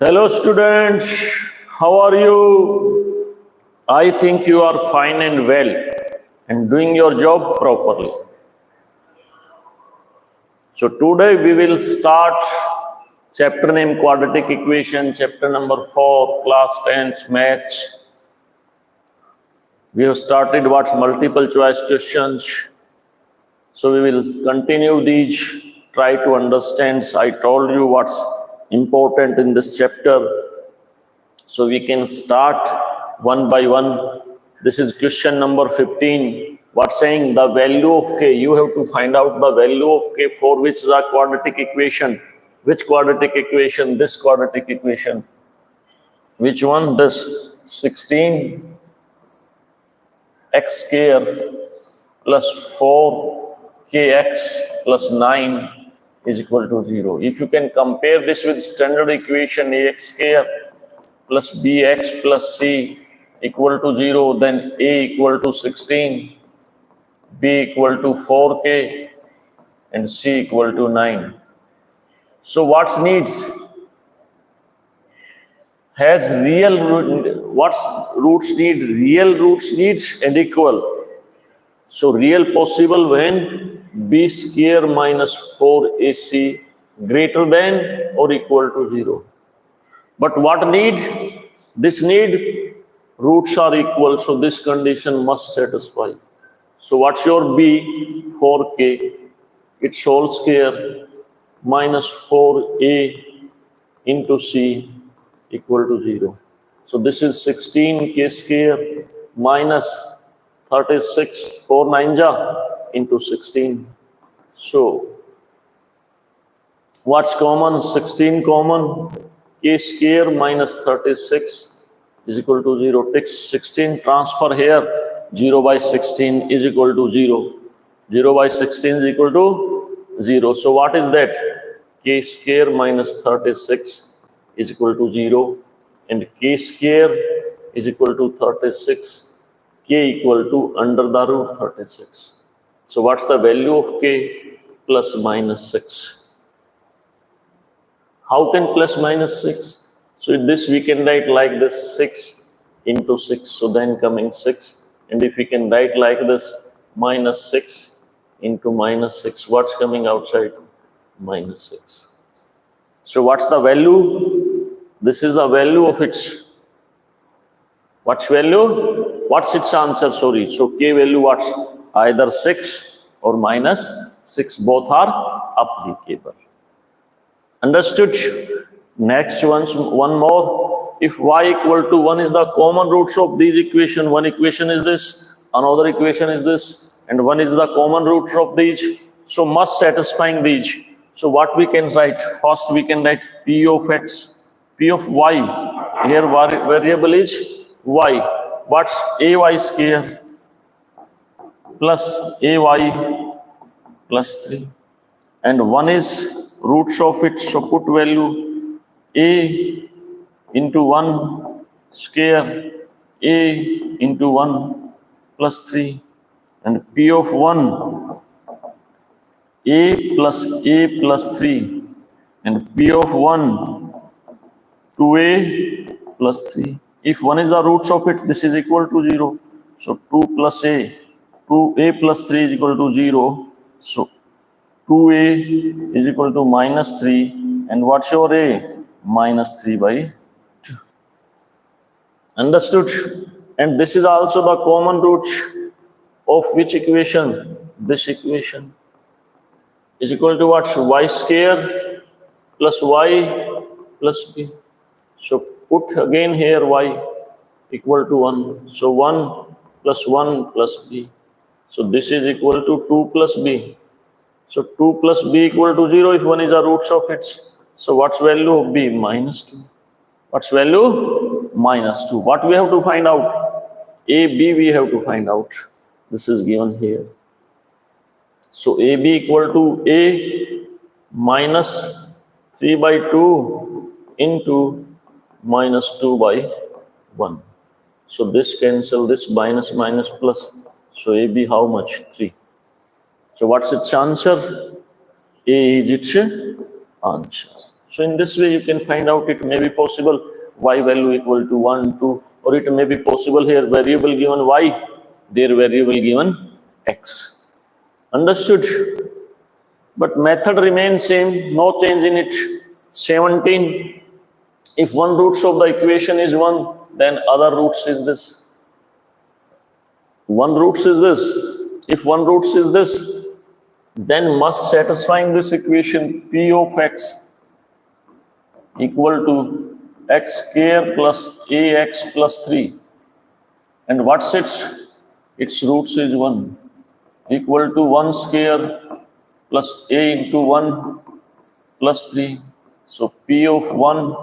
Hello students, how are you? I think you are fine and well and doing your job properly. So today we will start chapter name Quadratic Equation, chapter number 4, class 10 maths. We have started what's multiple choice questions. So we will continue these, try to understand. I told you what's important in this chapter. So we can start one by one. This is question number 15. What's saying the value of k? You have to find out the value of k for which the quadratic equation. Which quadratic equation? This quadratic equation. Which one? This 16 x square plus 4kx plus 9 is equal to 0. If you can compare this with standard equation ax square plus bx plus c equal to 0, then a equal to 16, b equal to 4k, and c equal to 9. So what's needs? Has real root, what's roots need? Real roots needs and equal. So real possible when b square minus 4ac greater than or equal to 0. But what need? This need roots are equal, so this condition must satisfy. So what's your b? 4k, its whole square minus 4a into c equal to 0. So this is 16k square minus 36, 4 9 ja into 16. So what's common? 16 common. K square minus 36 is equal to 0. Take 16, transfer here. 0 by 16 is equal to 0. 0 by 16 is equal to 0. So what is that? K square minus 36 is equal to 0. And k square is equal to 36. K equal to under the root 36. So what's the value of k? Plus minus 6. How can plus minus 6? So this we can write like this, 6 into 6. So then coming 6. And if we can write like this, minus 6 into minus 6. What's coming outside? Minus 6. So what's the value? This is the value of its. What's value? What's its answer? Sorry. So k value what's? Either 6 or minus 6. Both are applicable. Understood? Next one more. If y equal to 1 is the common roots of these equations, one equation is this, another equation is this, and one is the common root of these. So must satisfying these. So what we can write? First we can write p of x, p of y. Here variable is y. What's ay square plus ay plus 3. And one is roots of it, so put value a into 1 square a into 1 plus 3, and p of 1 a plus 3, and p of 1 2a plus 3. If 1 is the roots of it, this is equal to 0. So 2 plus a, 2a plus 3 is equal to 0. So 2a is equal to minus 3, and what's your a? Minus 3 by 2. Understood? And this is also the common root of which equation? This equation is equal to what? Y square plus y plus b. So put again here y equal to 1. So 1 plus b. So this is equal to 2 plus b. So 2 plus b equal to 0 if 1 is the roots of it. So what's value of b? Minus 2. What's value? Minus 2. What we have to find out? a, b we have to find out. This is given here. So ab equal to a minus 3 by 2 into minus 2 by 1. So this cancel, this minus minus plus. So ab how much? 3. So what's its answer? A is its answer. So in this way you can find out it may be possible y value equal to 1, 2, or it may be possible here variable given y, their variable given x. Understood? But method remains same, no change in it. 17, if one roots of the equation is 1, then other roots is this. One roots is this. If one roots is this, then must satisfying this equation p of x equal to x square plus ax plus 3. And what's its roots is 1 equal to 1 square plus a into 1 plus 3. So p of 1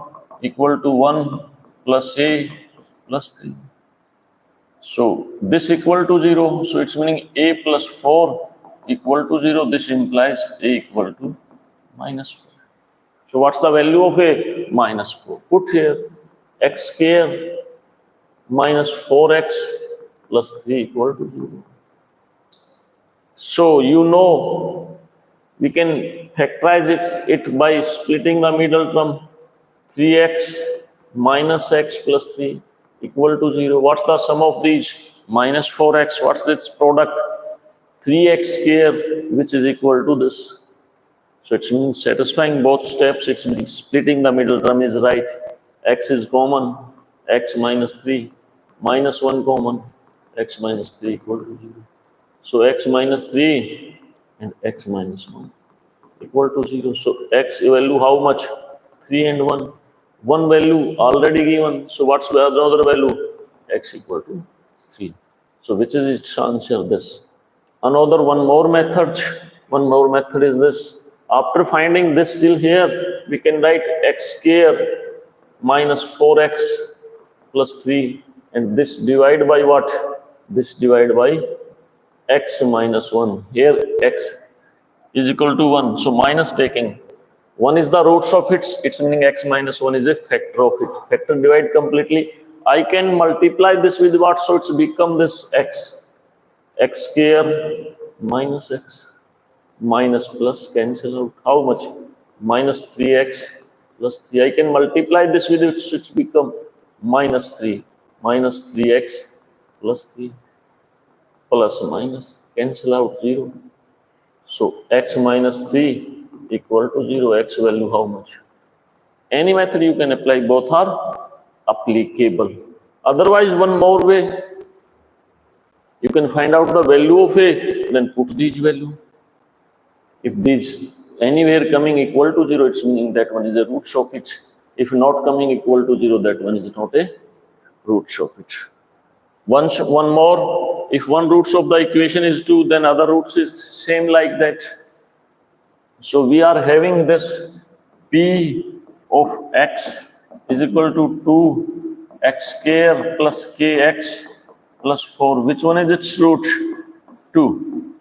equal to 1 plus a plus 3. So this equal to 0. So it's meaning a plus 4 equal to 0. This implies a equal to minus 4. So what's the value of a? Minus 4. Put here x square minus 4x plus 3 equal to 0. So you know we can factorize it by splitting the middle term. 3x minus x plus 3 equal to 0. What's the sum of these? Minus 4x. What's this product? 3x square, which is equal to this. So it means satisfying both steps. It means splitting the middle term is right. X is common. X minus 3. Minus 1 common. X minus 3 equal to 0. So x minus 3 and x minus 1 equal to 0. So x value how much? 3 and 1. One value already given. So what's the other value? X equal to 3. So which is its answer? This. Another one more method is this. After finding this till here, we can write x square minus 4x plus 3, and this divide by what? This divide by x minus 1. Here x is equal to 1. So minus taking. 1 is the roots of it's meaning x minus 1 is a factor of it. Factor divide completely. I can multiply this with what? So it's become this x. X square minus x minus plus cancel out. How much? Minus 3x plus 3. I can multiply this with it, so it's become minus 3. Minus 3x plus 3 plus minus cancel out 0. So x minus 3 equal to 0. X value how much? Any method you can apply, both are applicable. Otherwise, one more way, you can find out the value of a, then put these value. If these anywhere coming equal to 0, it's meaning that one is a root of it. If not coming equal to 0, that one is not a root of it. One more, if one roots of the equation is 2, then other roots is same like that. So we are having this p of x is equal to 2x square plus kx plus 4. Which one is its root? 2.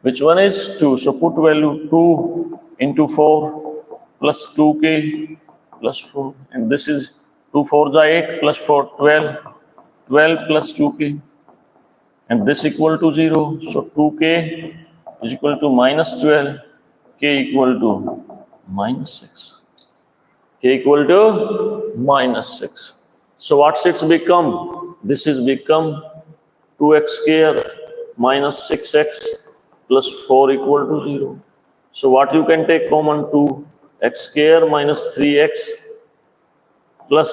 Which one is 2? So put value 2 into 4 plus 2k plus 4. And this is 2 4 is 8 plus 4, 12. 12 plus 2k. And this equal to 0. So 2k is equal to minus 12. K equal to minus 6. K equal to minus 6. So what's it's become? This is become 2x square minus 6x plus 4 equal to 0. So what you can take common? 2x square minus 3x plus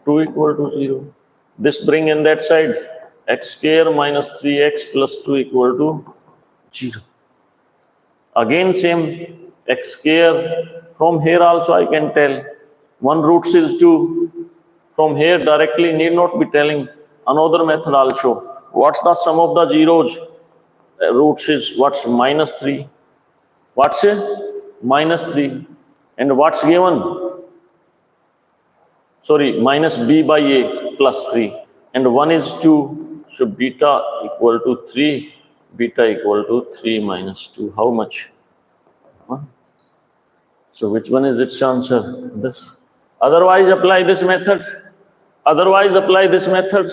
2 equal to 0. This bring in that side. X square minus 3x plus 2 equal to 0. Again same x square. From here also I can tell. One roots is 2. From here directly need not be telling. Another method also. What's the sum of the zeros? Roots is what's? Minus 3. What's it? Minus 3. And what's given? Sorry, minus b by a plus 3. And 1 is 2. So beta equal to 3. Beta equal to 3 minus 2. How much? 1. So which one is its answer? This. Otherwise apply this method. Otherwise apply this method.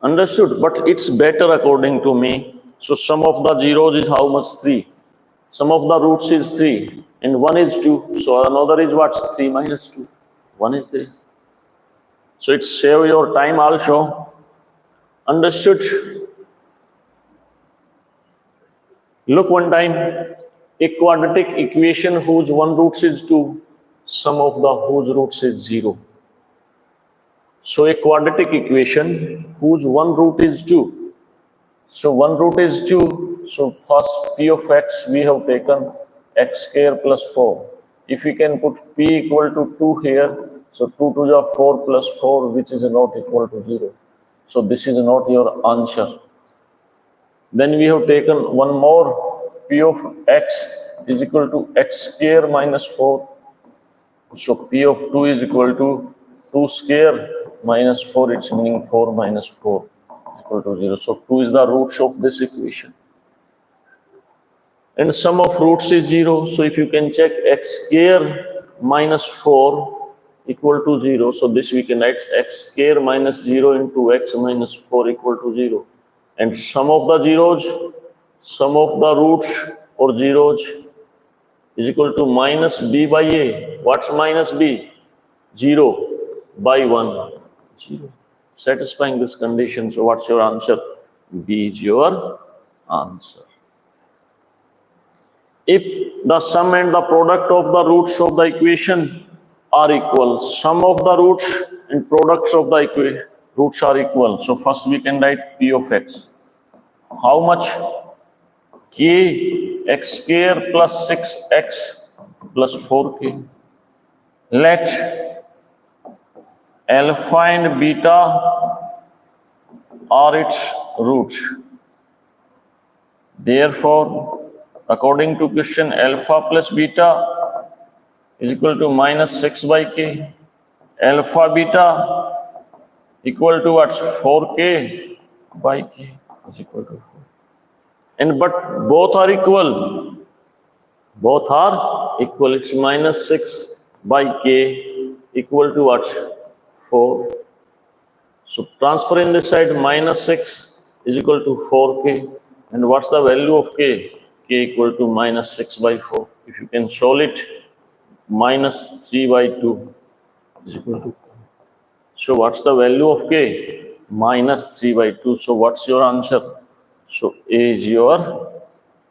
Understood? But it's better according to me. So sum of the zeros is how much? 3. Sum of the roots is 3. and 1 is 2. So another is what? 3 minus 2. 1 is there. So it save your time also. Understood? Look one time. A quadratic equation whose one roots is 2, sum of the whose roots is 0. So a quadratic equation whose one root is 2. So one root is 2. So first p of x we have taken x square plus 4. If we can put p equal to 2 here, so 2 to the 4 plus 4, which is not equal to 0. So this is not your answer. Then we have taken one more, p of x is equal to x square minus 4. So p of 2 is equal to 2 square minus 4, it's meaning 4 minus 4 is equal to 0. So 2 is the roots of this equation. And sum of roots is 0. So if you can check x square minus 4 equal to 0. So this we can write x square minus 0 into x minus 4 equal to 0. And sum of the zeros, sum of the roots or zeros is equal to minus b by a. What's minus b? 0 by 1. 0. Satisfying this condition. So what's your answer? B is your answer. If the sum and the product of the roots of the equation are equal, sum of the roots and products of the roots are equal. So first we can write p of x. How much? K x square plus 6x plus 4k. Let alpha and beta are its roots. Therefore, according to question, alpha plus beta is equal to minus 6 by k. Alpha beta equal to what? 4k by k is equal to 4. And but both are equal. Both are equal. It's minus 6 by k equal to what? 4. So transfer in this side, minus 6 is equal to 4k. And what's the value of k? K equal to minus 6 by 4. If you can solve it, minus 3 by 2 is equal to. So what's the value of k? Minus 3 by 2. So what's your answer? So A is your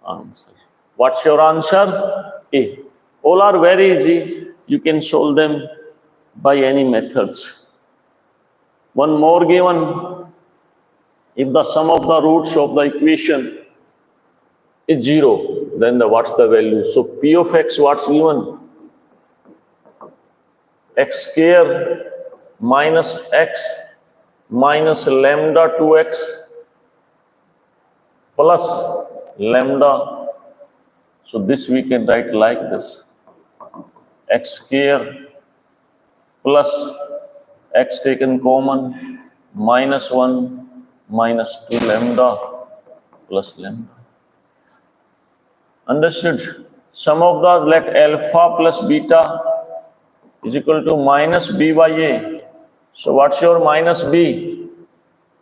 answer. What's your answer? A. All are very easy. You can solve them by any methods. One more given. If the sum of the roots of the equation is 0, then what's the value? So p of x, what's given? X square minus x minus lambda 2x plus lambda. So this we can write like this. X square plus x taken common minus 1 minus 2 lambda plus lambda. Understood? Sum of the, let alpha plus beta is equal to minus b by a. So what's your minus b?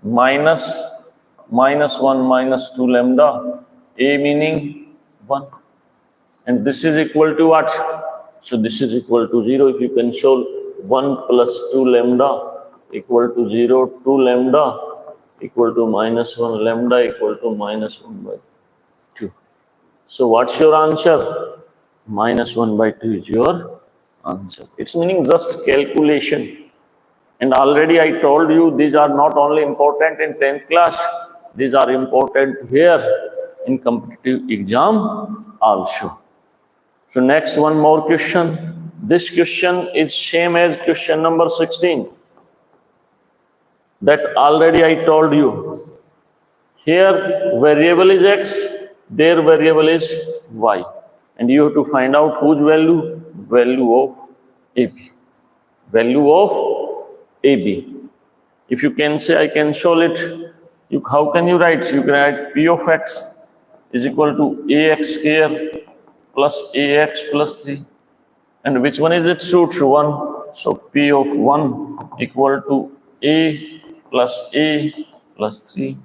Minus 1 minus 2 lambda. A meaning 1. And this is equal to what? So this is equal to 0. If you can solve 1 plus 2 lambda equal to 0, 2 lambda equal to minus 1, lambda equal to minus 1 by 2. So what's your answer? Minus 1 by 2 is your answer. It's meaning just calculation. And already I told you these are not only important in 10th class, these are important here in competitive exam also. So next one more question. This question is same as question number 16. That already I told you. Here variable is x, their variable is y. And you have to find out whose value? Value of AB. Value of AB. If you can say, I can solve it. How can you write? You can write P of x is equal to ax square plus ax plus 3. And which one is its root? 1. So P of 1 equal to a plus 3.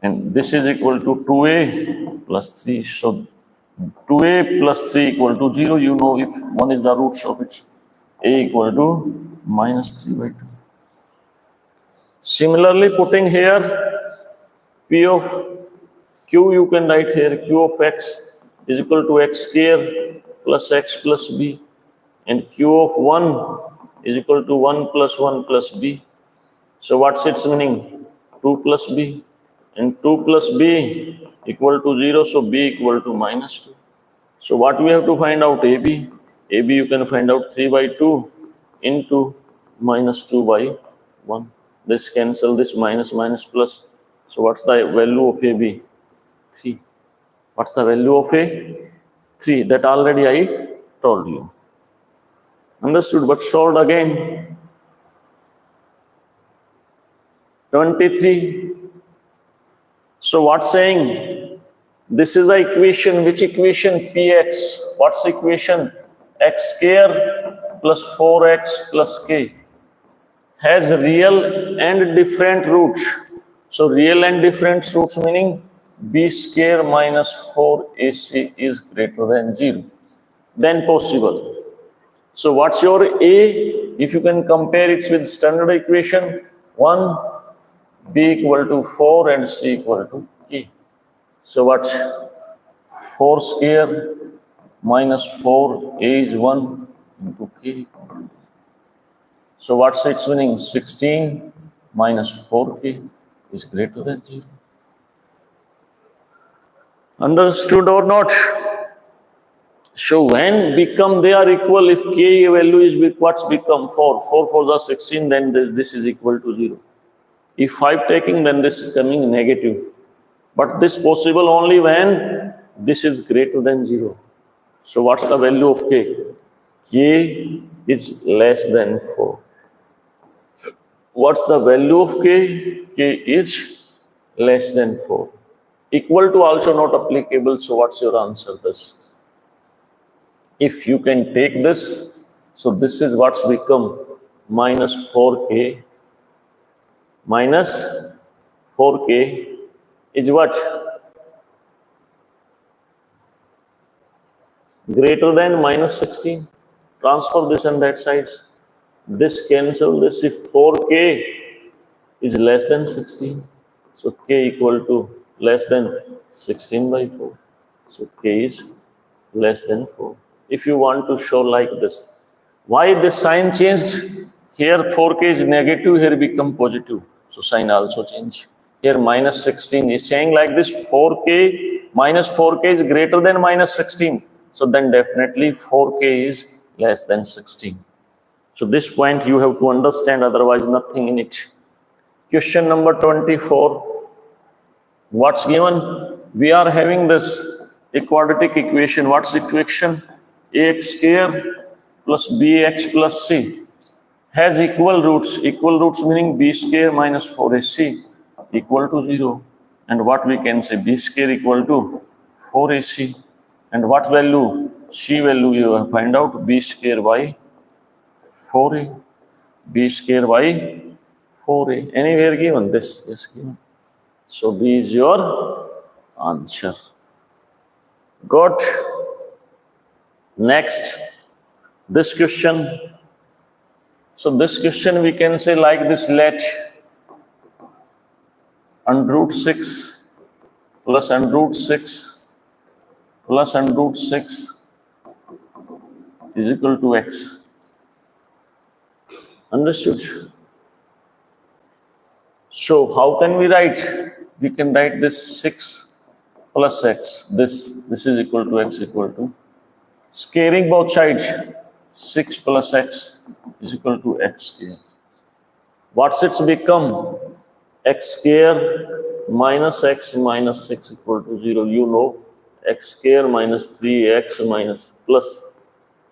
And this is equal to 2a plus 3. So 2a plus 3 equal to 0. You know if one is the roots of it. A equal to minus 3 by 2. Similarly, putting here P of Q, you can write here Q of x is equal to x square plus x plus b, and Q of 1 is equal to 1 plus 1 plus b. So what's its meaning? 2 plus b, and 2 plus b equal to 0, so b equal to minus 2. So what we have to find out? AB. AB you can find out 3 by 2 into minus 2 by 1. This cancel this minus minus plus. So what's the value of AB? 3. What's the value of A? 3. That already I told you. Understood? But solved again. 23. So what's saying? This is the equation. Which equation? Px. What's the equation? X square plus 4x plus k has real and different roots. So real and different roots meaning b square minus 4ac is greater than 0. Then possible. So what's your A? If you can compare it with standard equation, 1, b equal to 4 and c equal to k. So what's 4 square minus 4, a is 1 into k. So what's its meaning? 16 minus 4k is greater than 0. Understood or not? So when become they are equal, if k value is what's become 4, 4 for the 16, then this is equal to 0. If 5 taking, then this is coming negative. But this possible only when this is greater than 0. So what's the value of k? K is less than 4. What's the value of k? K is less than 4. Equal to also not applicable, so what's your answer? This. If you can take this, so this is what's become minus 4k. Minus 4k is what? Greater than minus 16. Transfer this and that sides. This cancel this. If 4k is less than 16, so k equal to less than 16 by 4. So k is less than 4. If you want to show like this, why this sign changed? Here 4k is negative, here become positive. So sign also change. Here minus 16 is saying like this, 4k minus 4k is greater than minus 16. So then definitely 4k is less than 16. So this point you have to understand, otherwise nothing in it. Question number 24. What's given? We are having this a quadratic equation. What's the equation? Ax square plus bx plus c has equal roots. Equal roots meaning b square minus 4ac equal to 0. And what we can say? B square equal to 4ac. And what value? C value you have find out. B square by 4a. B square by 4a. Anywhere given? This is given. So B is your answer. Got? Next, this question. So this question we can say like this, let under root 6 plus under root 6 plus under root 6 is equal to x. Understood? So how can we write? We can write this 6 plus x. This is equal to x equal to. Squaring both sides, 6 plus x is equal to x square. What's it's become? X square minus x minus 6 equal to 0. You know, x square minus 3x minus plus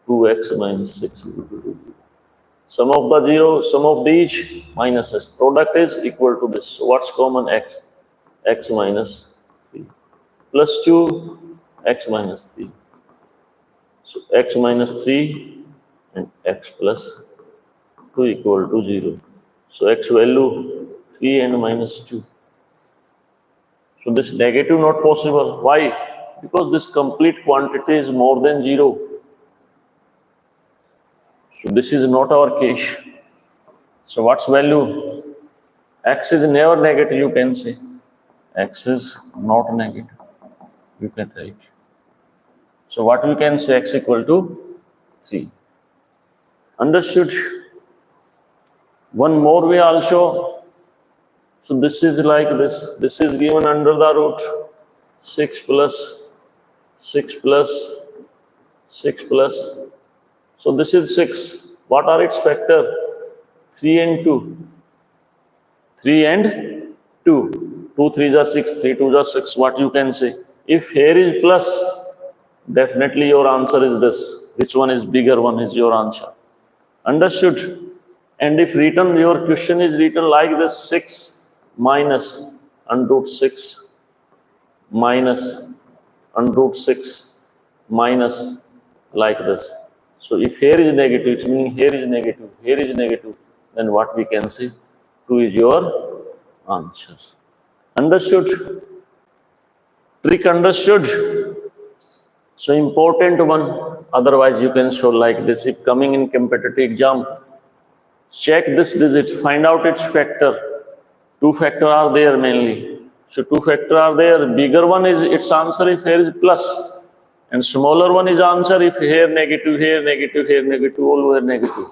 2x minus 6 is equal to 0. Sum of the 0, sum of these minuses. Product is equal to this. So what's common? X. X minus 3. Plus 2, x minus 3. So x minus 3 and x plus 2 equal to 0. So x value 3 and minus 2. So this negative not possible. Why? Because this complete quantity is more than 0. So this is not our case. So what's value? X is never negative, you can say. X is not negative. You can write. So what we can say, x equal to 3. Understood? One more way also. So this is like this. This is given under the root 6 plus 6 plus 6 plus. So this is 6. What are its factor? 3 and 2. 3 and 2. 2 3s are 6, 3 2s are 6. What you can say? If here is plus, definitely your answer is this. Which one is bigger one is your answer. Understood? And if written, your question is written like this, 6 minus under root 6 minus under root 6 minus like this. So if here is negative, it means here is negative, here is negative, then what we can say? 2 is your answer. Understood? Trick understood? So important one, otherwise you can show like this. If coming in competitive exam, check this digit, find out its factor. 2 factor are there mainly. So 2 factor are there. Bigger one is its answer if here is plus. And smaller one is answer if here negative, here negative, here negative, all over negative.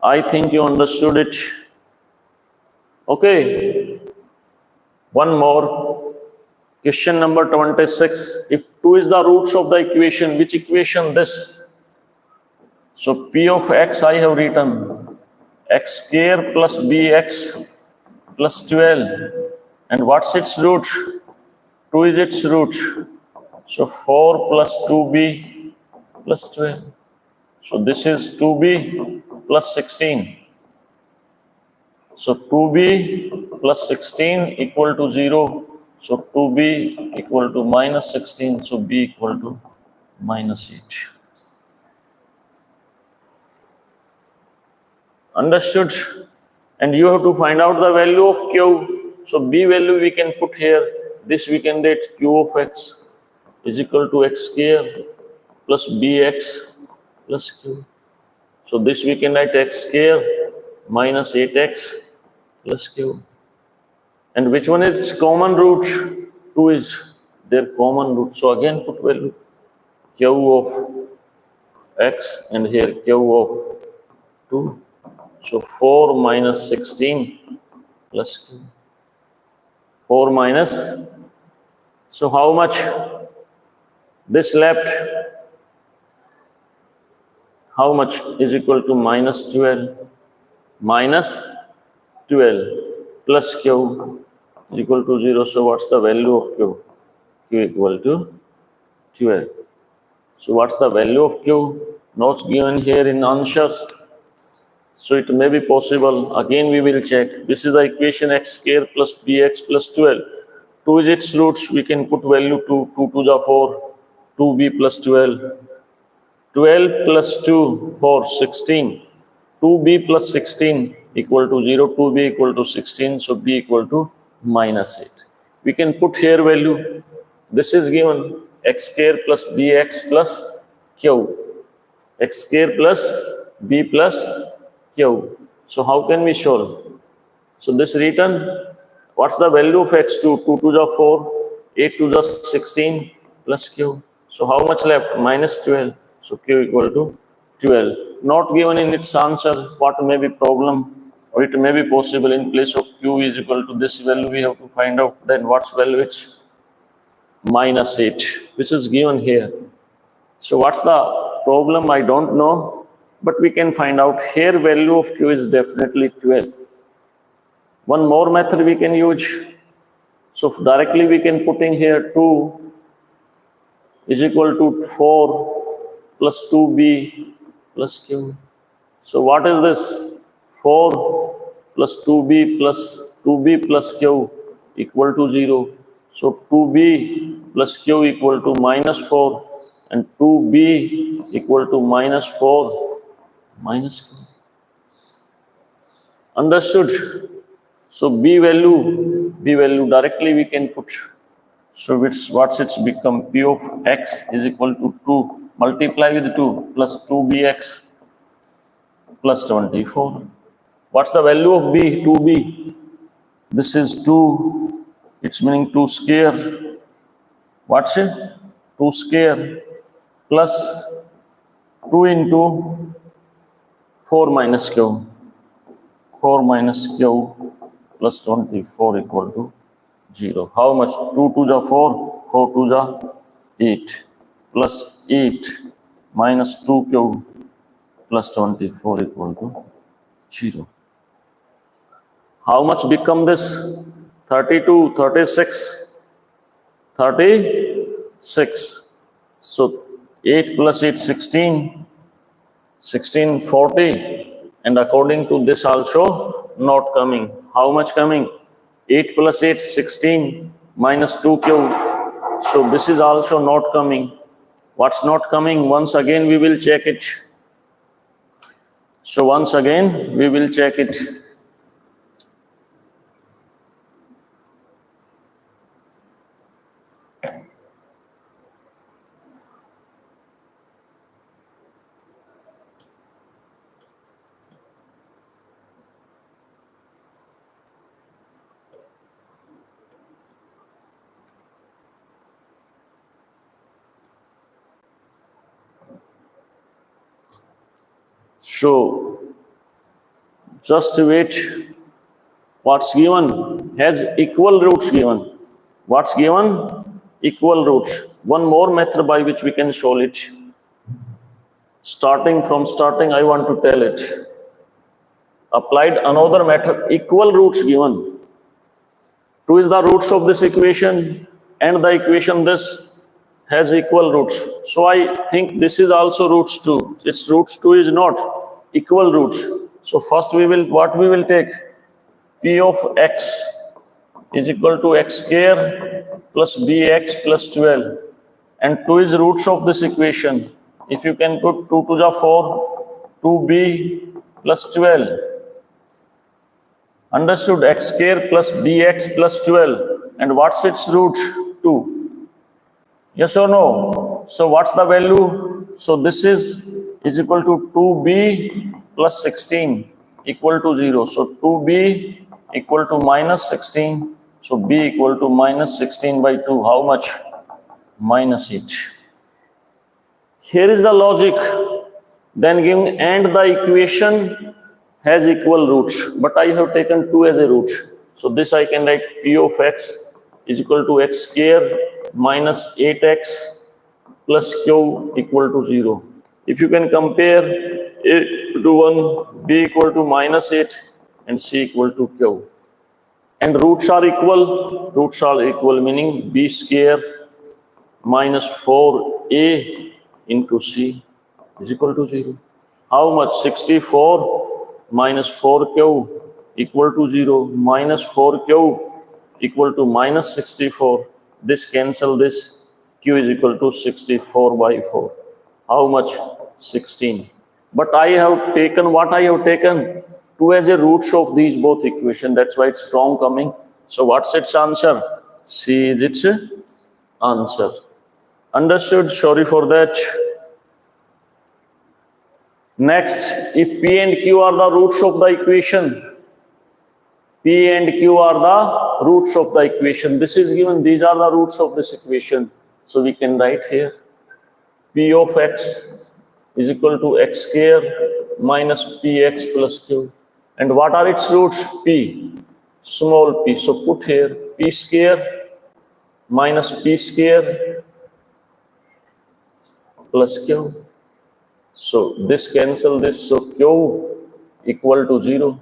I think you understood it. Okay. One more. Question number 26. If 2 is the roots of the equation, which equation this? So P of x I have written x square plus bx plus 12. And what's its root? 2 is its root. So 4 plus 2b plus 12. So this is 2b plus 16. So 2b plus 16 equal to 0. So 2b equal to minus 16. So b equal to minus 8. Understood? And you have to find out the value of q. So b value we can put here. This we can get q of x is equal to x square plus bx plus q. So this we can write x square minus 8x plus q. And which one is common root? 2 is their common root. So again put value q of x and here q of 2. So 4 minus 16 plus q. 4 minus. So how much? This left. How much is equal to minus 12? Minus 12 plus q is equal to 0. So what's the value of q? Q equal to 12. So what's the value of q? Not given here in answers. So it may be possible. Again we will check. This is the equation x square plus bx plus 12. 2 is its roots. We can put value 2. 2 to the 4. 2b plus 12. 12 plus 2 for 16. 2b plus 16 equal to 0. 2b equal to 16. So b equal to minus 8. We can put here value. This is given x square plus bx plus q. X square plus b plus q. So how can we solve? So this written, what's the value of x2? 2 to the 4, 8 to the 16 plus q. So how much left? Minus 12. So q equal to 12. Not given in its answer. What may be problem? Or it may be possible in place of q is equal to this value. We have to find out then what's value? It's minus 8, which is given here. So what's the problem? I don't know. But we can find out here value of q is definitely 12. One more method we can use. So directly we can put in here 2 is equal to 4 plus 2b plus q. So what is this? 4 plus 2b plus q equal to 0. So 2b plus q equal to minus 4 and 2b equal to minus 4 minus q. Understood? So b value directly we can put So what's it's become? P of x is equal to 2. Multiply with 2 plus 2bx plus 24. What's the value of b? 2b. This is 2. It's meaning 2 square. What's it? 2 square plus 2 into 4 minus q. 4 minus q plus 24 equal to 0. How much? 2 to the 4, 4 to the 8 plus 8 minus 2q plus 24 equal to 0. How much become this? 32, 36, 36. So 8 plus 8, 16, 16, 40. And according to this also not coming. How much coming? 8 plus 8, 16 minus 2q. So this is also not coming. What's not coming? Once again we will check it. So once again we will check it. So just wait. What's given? Has equal roots given. What's given? Equal roots. One more method by which we can solve it. Starting, I want to tell it. Applied another method, equal roots given. 2 is the roots of this equation, and the equation this has equal roots. So I think this is also roots 2. Its roots 2 is not equal roots. So first what we will take? P of x is equal to x square plus bx plus 12. And 2 is roots of this equation. If you can put 2 to the 4, 2b plus 12. Understood? X square plus bx plus 12. And what's its root? 2. Yes or no? So what's the value? So this is equal to 2b plus 16 equal to 0. So 2b equal to minus 16. So b equal to minus 16 by 2. How much? Minus 8. Here is the logic. Then giving and the equation has equal roots, but I have taken 2 as a root. So this I can write P of x is equal to x square minus 8x plus q equal to 0. If you can compare a to 1, b equal to minus 8 and c equal to q. And roots are equal, meaning b square minus 4a into c is equal to 0. How much? 64 minus 4q equal to 0, minus 4q equal to minus 64. This cancel this, q is equal to 64 by 4. How much? 16. But I have taken what I have taken? 2 as a roots of these both equations. That's why it's strong coming. So what's its answer? C is its answer. Understood? Sorry for that. Next, if P and Q are the roots of the equation, P and Q are the roots of the equation. This is given, these are the roots of this equation. So we can write here, P of x is equal to x square minus px plus q. And what are its roots? P, small p. So put here p square minus p square plus q. So this cancel this, so q equal to 0.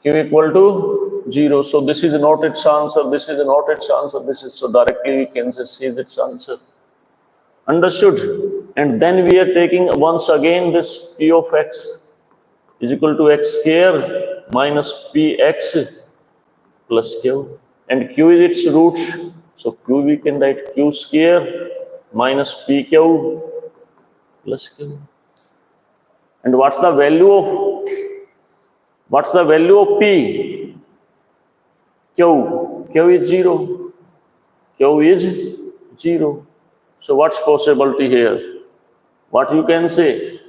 Q equal to 0. So this is not its answer, this is not its answer, this is, so directly we can say C is its answer. Understood? And then we are taking once again this P of x is equal to x square minus px plus q. And q is its root. So q we can write q square minus pq plus q. And what's the value of p? Q is 0. Q is 0. So what's possibility here? What you can say?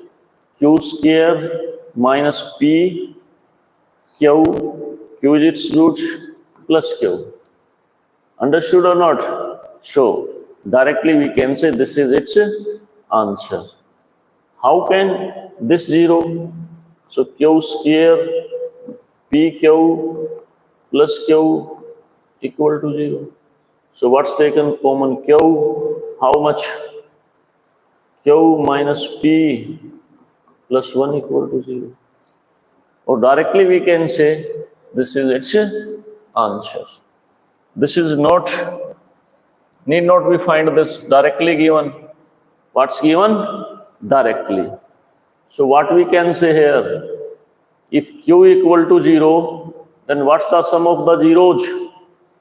Q square minus P Q is its root plus Q. Understood or not? So directly we can say this is its answer. How can this 0? So Q square PQ plus Q equal to 0. So what's taken common? Q, how much? Q minus P plus 1 equal to 0. Or directly we can say this is its answer. This is not, need not we find this directly given. What's given? Directly. So what we can say here? If Q equal to 0, then what's the sum of the zeros?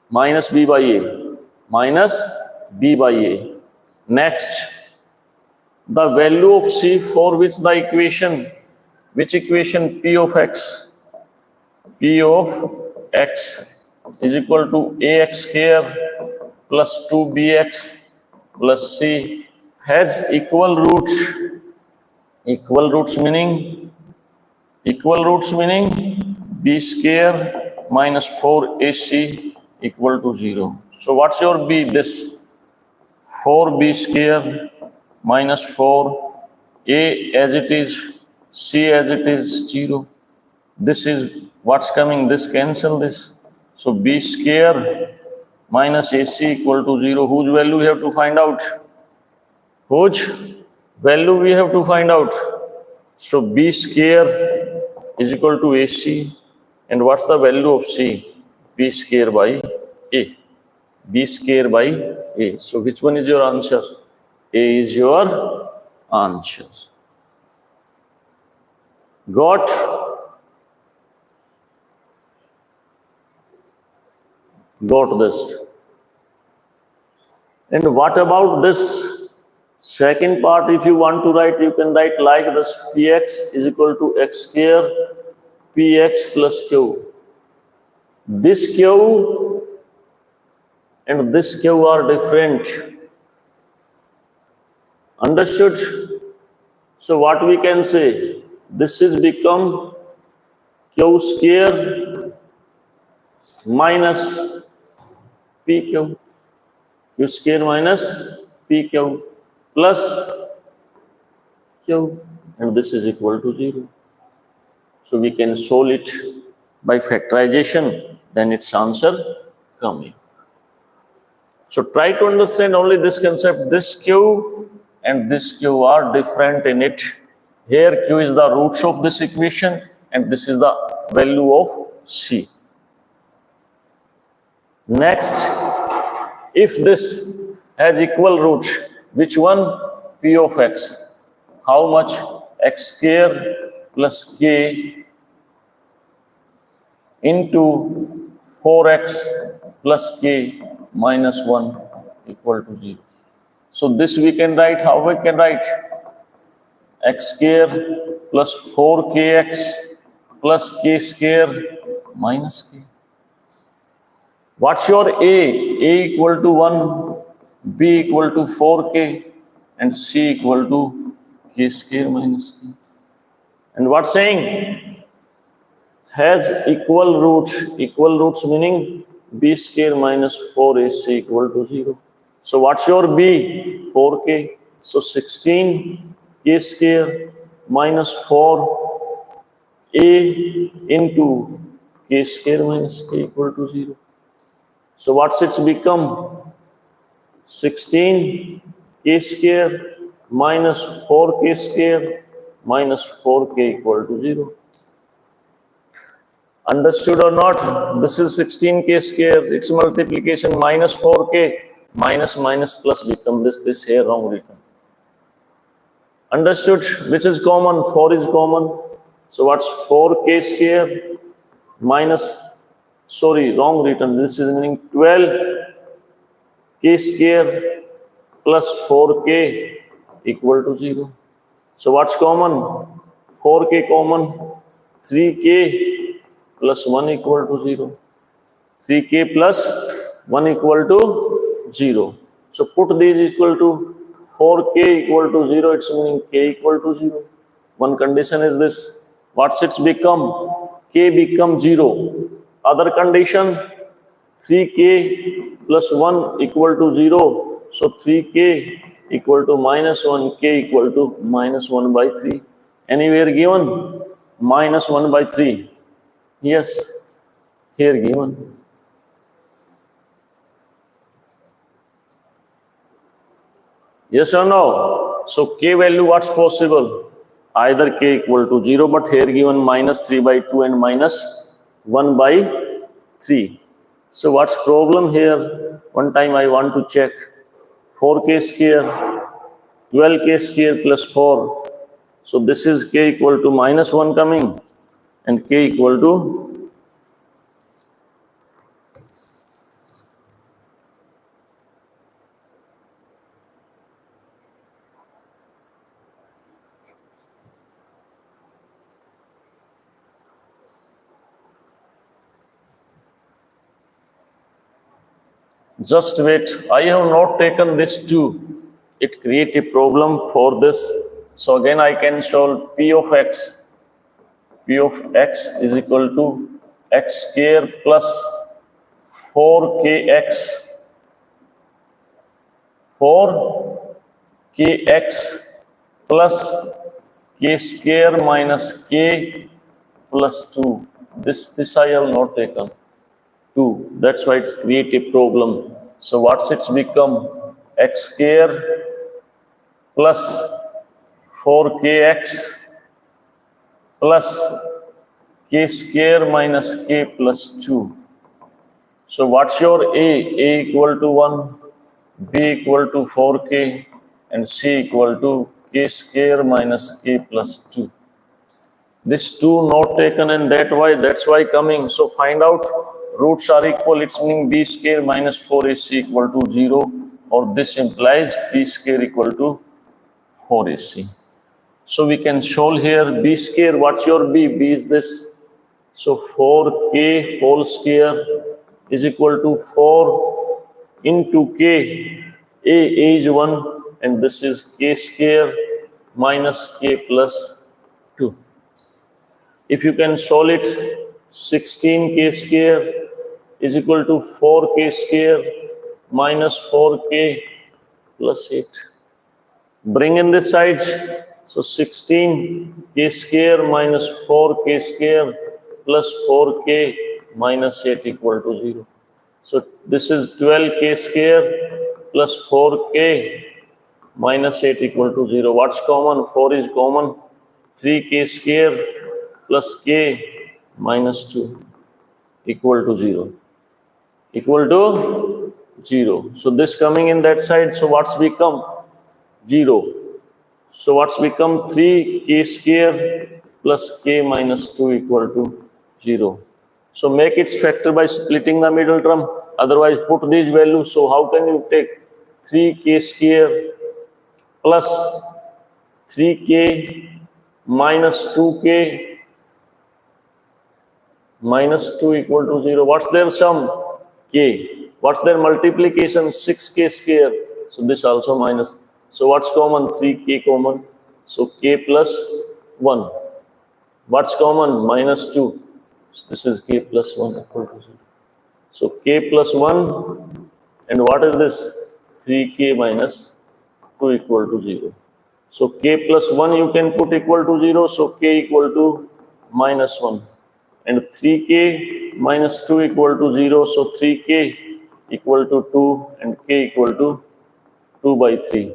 Minus B by A. Minus B by A. Next, the value of C for which the equation, which equation? P of x. P of x is equal to ax square plus 2bx plus c has equal roots. Equal roots meaning b square minus 4ac equal to 0. So what's your b? This 4b square minus 4a as it is, c as it is 0. This is what's coming, this cancel this. So b square minus ac equal to 0. Whose value we have to find out? Whose value we have to find out? So b square is equal to ac. And what's the value of c? b square by a. B square by a. So which one is your answer? A is your answer. Got? Got this. And what about this second part? If you want to write, you can write like this: px is equal to x square px plus q. This q and this q are different. Understood? So what we can say? This is become q square minus pq. Q square minus pq plus q, and this is equal to 0. So we can solve it by factorization, then its answer coming. So try to understand only this concept. This q and this q are different in it. Here q is the roots of this equation and this is the value of c. Next, if this has equal roots, which one? P of x. How much? X square plus k into 4x plus k minus 1 equal to 0. So this we can write, how we can write? X square plus 4kx plus k square minus k. What's your A? A equal to 1, B equal to 4k, and C equal to k square minus k. And what's saying? Has equal roots meaning b square minus 4ac equal to 0. So what's your b? 4k. So 16 k square minus 4 a into k square minus k equal to 0. So what's it's become? 16 k square minus 4k square minus 4k equal to 0. Understood or not? This is 16k square, its multiplication minus 4k, minus plus become this here wrong written. Understood? Which is common? 4 is common. So what's 4k square minus, wrong written. This is meaning 12k square plus 4k equal to 0. So what's common? 4k common, 3k plus 1 equal to 0. 3k plus 1 equal to 0. So put these equal to 4k equal to 0, it's meaning k equal to 0. One condition is this. What's it's become? K become 0. Other condition, 3k plus 1 equal to 0. So 3k equal to minus 1, k equal to minus 1 by 3. Anywhere given? Minus 1 by 3. Yes, here given. Yes or no? So k value what's possible? Either k equal to 0, but here given minus 3 by 2 and minus 1 by 3. So what's problem here? One time I want to check 4k square, 12k square plus 4. So this is k equal to minus 1 coming and k equal to just wait, I have not taken this 2. It create a problem for this. So again I can solve p of x. P of x is equal to x square plus 4kx. 4kx plus k square minus k plus 2. This I have not taken. 2. That's why it's create a problem. So what's it's become? X square plus 4kx plus k square minus k plus 2. So what's your A? A equal to 1, B equal to 4k, and C equal to k square minus k plus 2. This 2 not taken, and that's why coming. So find out roots are equal, it's meaning b square minus 4ac equal to 0, or this implies b square equal to 4ac. So we can solve here b square. What's your b? B is this. So 4k whole square is equal to 4 into k. A is 1, and this is k square minus k plus 2. If you can solve it, 16k square is equal to 4k square minus 4k plus 8. Bring in this side. So 16k square minus 4k square plus 4k minus 8 equal to 0. So this is 12k square plus 4k minus 8 equal to 0. What's common? 4 is common. 3k square plus k minus 2 equal to 0. Equal to 0. So this coming in that side. So what's become? 0. So what's become? 3k square plus k minus 2 equal to 0. So make its factor by splitting the middle term. Otherwise put these values. So how can you take 3k square plus 3k minus 2k minus 2 equal to 0. What's their sum? K. What's their multiplication? 6k square. So this also minus. So what's common? 3k common. So k plus 1. What's common? Minus 2. So this is k plus 1 equal to 0. So k plus 1, and what is this? 3k minus 2 equal to 0. So k plus 1 you can put equal to 0. So k equal to minus 1. And 3k minus 2 equal to 0. So 3k equal to 2 and k equal to 2 by 3.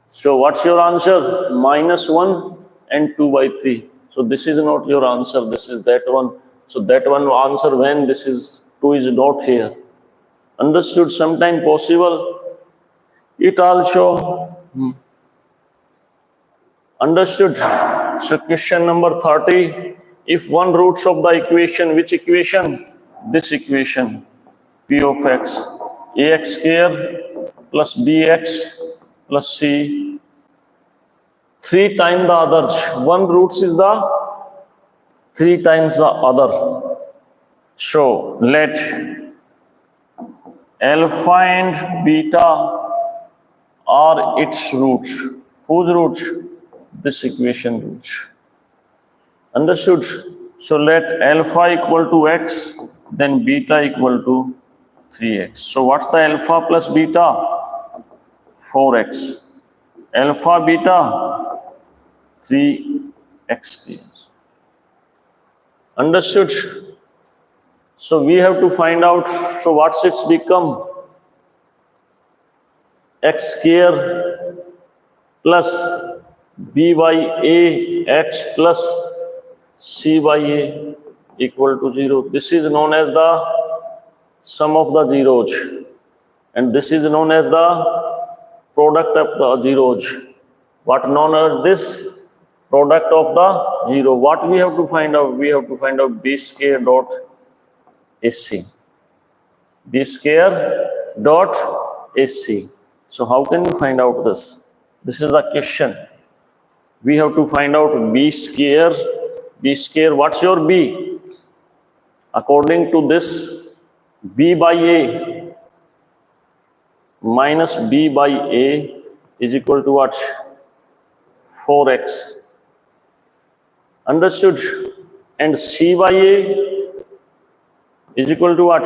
So what's your answer? Minus 1 and 2 by 3. So this is not your answer. This is that one. So that one answer when this is 2 is not here. Understood? Sometime possible. It also understood. So question number 30. If one roots of the equation, which equation? This equation, p of x, ax square plus bx plus c, 3 times the others. One roots is the 3 times the other. So let Alpha and beta are its roots. Whose roots? This equation roots. Understood? So let alpha equal to x, then beta equal to 3x. So what's the alpha plus beta? 4x. Alpha beta 3x. Understood? So we have to find out, so what's it's become? X square plus b by a x plus c by a equal to 0. This is known as the sum of the zeros, and this is known as the product of the zeros. What known as this? Product of the zero. What we have to find out? We have to find out b square dot ac. B square dot AC. So how can you find out this? This is the question. We have to find out B square. B square, what's your B? According to this, B by A minus B by A is equal to what? 4x. Understood? And C by A is equal to what?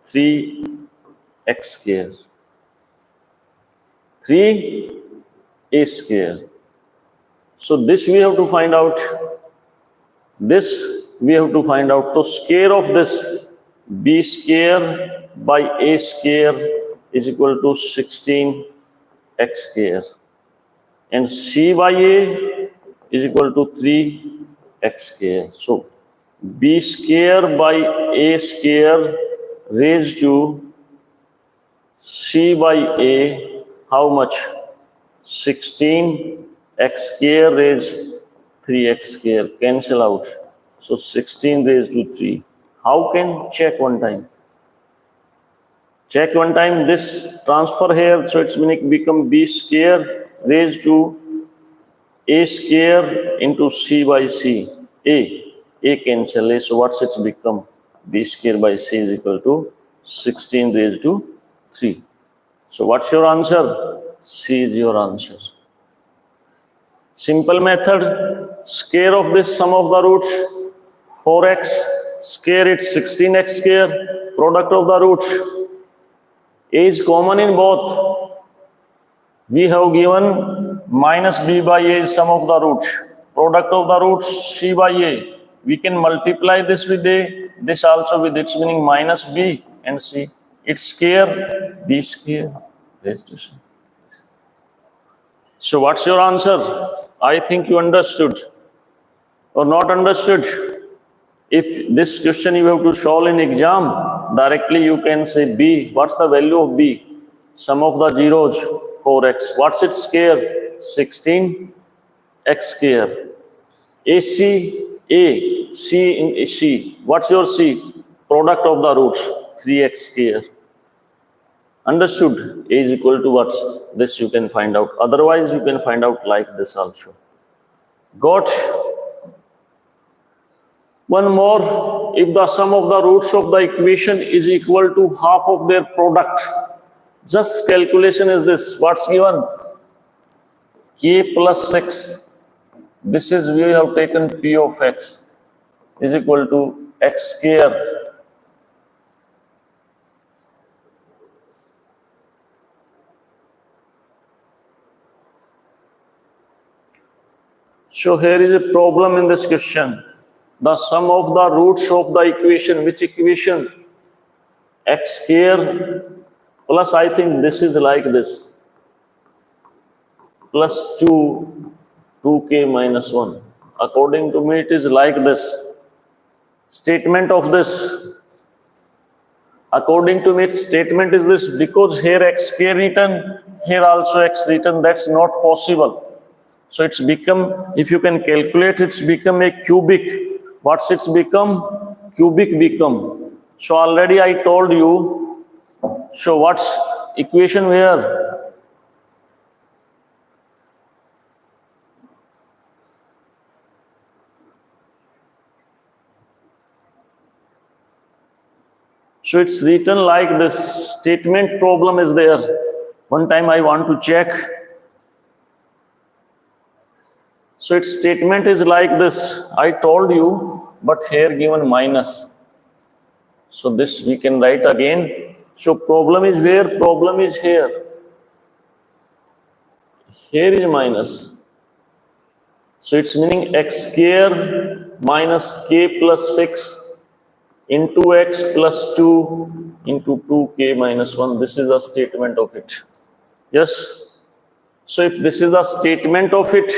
3x square. 3a square. So this we have to find out. This we have to find out. So square of this, b square by a square is equal to 16x square. And c by a is equal to 3x square. So b square by a square raised to c by a, how much? 16x square raised 3x square, cancel out. So 16 raised to 3. How can? Check one time. Check one time this transfer here, so it's become b square raised to a square into c by c. A cancel a, so what's it's become? B square by c is equal to 16 raised to 3. So what's your answer? C is your answer. Simple method, square of this sum of the roots, 4x, square it's 16x square, product of the roots. A is common in both. We have given minus b by a is sum of the roots. Product of the roots, c by a. We can multiply this with a, this also with its meaning minus b and c. It's square, b square raised to c. So what's your answer? I think you understood or not understood. If this question you have to solve in exam, directly you can say B. What's the value of B? Sum of the zeros, 4x. What's its square? 16x square. AC, A, C in C. What's your C? Product of the roots, 3x square. Understood? A is equal to what? This you can find out. Otherwise, you can find out like this also. Got? One more. If the sum of the roots of the equation is equal to half of their product, just calculation is this. What's given? K plus 6. This is we have taken P of x is equal to x square. So here is a problem in this question. The sum of the roots of the equation, which equation? X square plus, I think this is like this, plus 2k minus 1. According to me, it is like this. Statement of this. According to me, its statement is this, because here x square written, here also x written, that's not possible. So it's become, if you can calculate, it's become a cubic. What's it's become? Cubic become. So already I told you. So what's equation where? So it's written like this. Statement problem is there. One time I want to check. So its statement is like this. I told you, but here given minus. So this we can write again. So problem is where? Problem is here. Here is minus. So it's meaning x square minus k plus 6 into x plus 2 into 2k minus 1. This is a statement of it. Yes. So if this is a statement of it,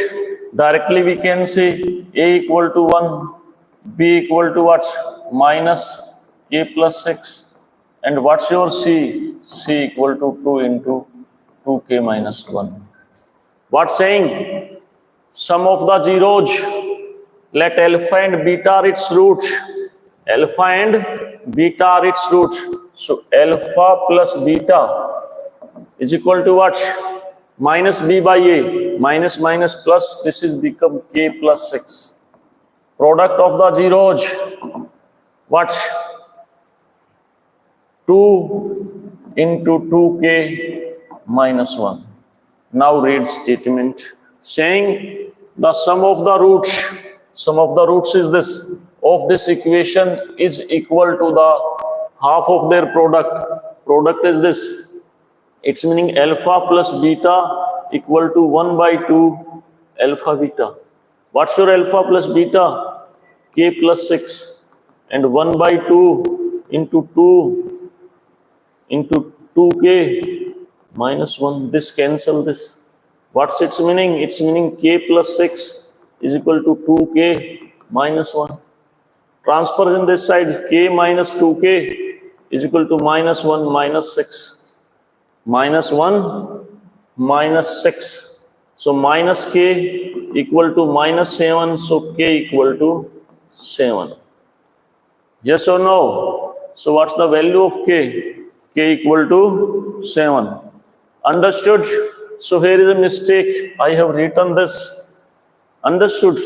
directly we can say a equal to 1, b equal to what? Minus k plus 6. And what's your c? c equal to 2 into 2k minus 1. What's saying? Sum of the zeros, let alpha and beta are its roots. Alpha and beta are its roots. So alpha plus beta is equal to what? Minus b by a. Minus minus plus, this is become k plus 6. Product of the zeros, what? 2 into 2k minus 1. Now read statement saying the sum of the roots is this, of this equation is equal to the half of their product. Product is this. It's meaning alpha plus beta equal to 1 by 2 alpha beta. What's your alpha plus beta? K plus 6. And 1 by 2 into 2 into 2k minus 1. This cancel this. What's its meaning? It's meaning k plus 6 is equal to 2k minus 1. Transfer in this side, k minus 2k is equal to minus 1 minus 6. Minus 1 minus 6. So minus k equal to minus 7. So k equal to 7. Yes or no? So what's the value of k? K equal to 7. Understood? So here is a mistake. I have written this. Understood?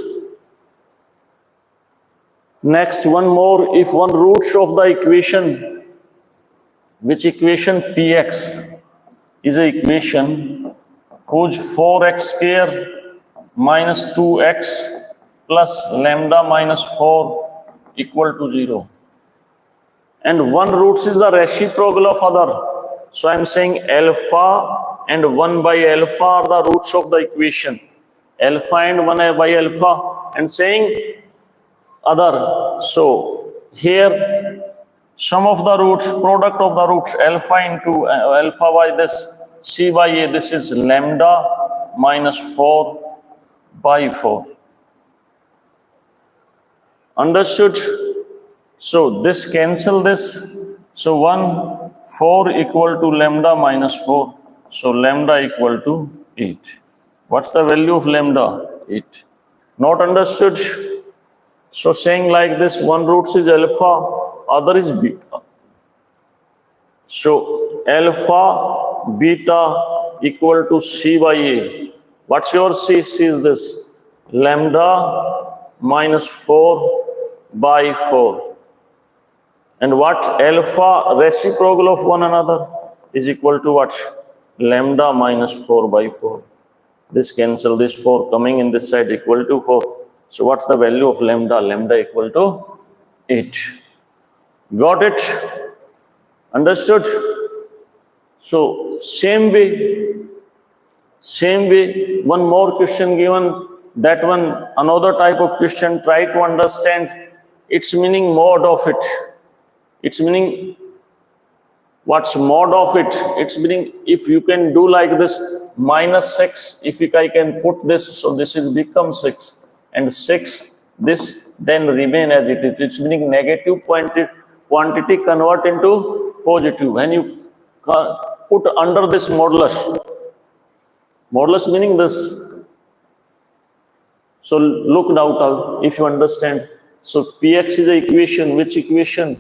Next, one more. If one root of the equation, which equation px is an equation whose 4x square minus 2x plus lambda minus 4 equal to 0. And one root is the reciprocal of other. So I am saying alpha and 1 by alpha are the roots of the equation. Alpha and 1 by alpha, and saying other. So here sum of the roots, product of the roots, alpha into alpha by this, c by a, this is lambda minus 4 by 4. Understood? So this cancel this. So 1, 4 equal to lambda minus 4. So lambda equal to 8. What's the value of lambda? 8. Not understood? So saying like this, one root is alpha, other is beta. So alpha, beta equal to c by a. What's your c? C is this. Lambda minus 4 by 4. And what? Alpha reciprocal of one another is equal to what? Lambda minus 4 by 4. This cancel this 4 coming in this side equal to 4. So what's the value of lambda? Lambda equal to 8. Got it? Understood? So same way, one more question given. That one, another type of question. Try to understand its meaning, mode of it. Its meaning, what's mode of it? It's meaning if you can do like this, minus 6, if I can put this, so this is become 6, and 6, this then remain as it is. It's meaning negative quantity convert into positive. When you put under this modulus meaning this. So look now if you understand. So px is the equation. Which equation?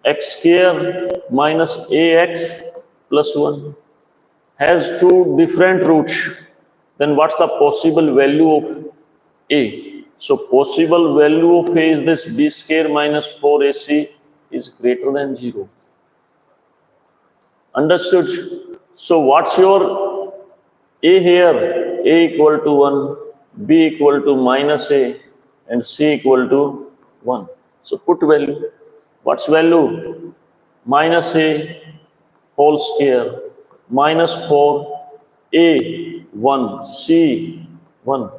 X square minus ax plus 1 has two different roots. Then what's the possible value of a? So possible value of a is this b square minus 4ac is greater than 0. Understood? So what's your A here? A equal to 1, B equal to minus A, and C equal to 1. So put value. What's value? Minus A whole square, minus 4, A 1, C 1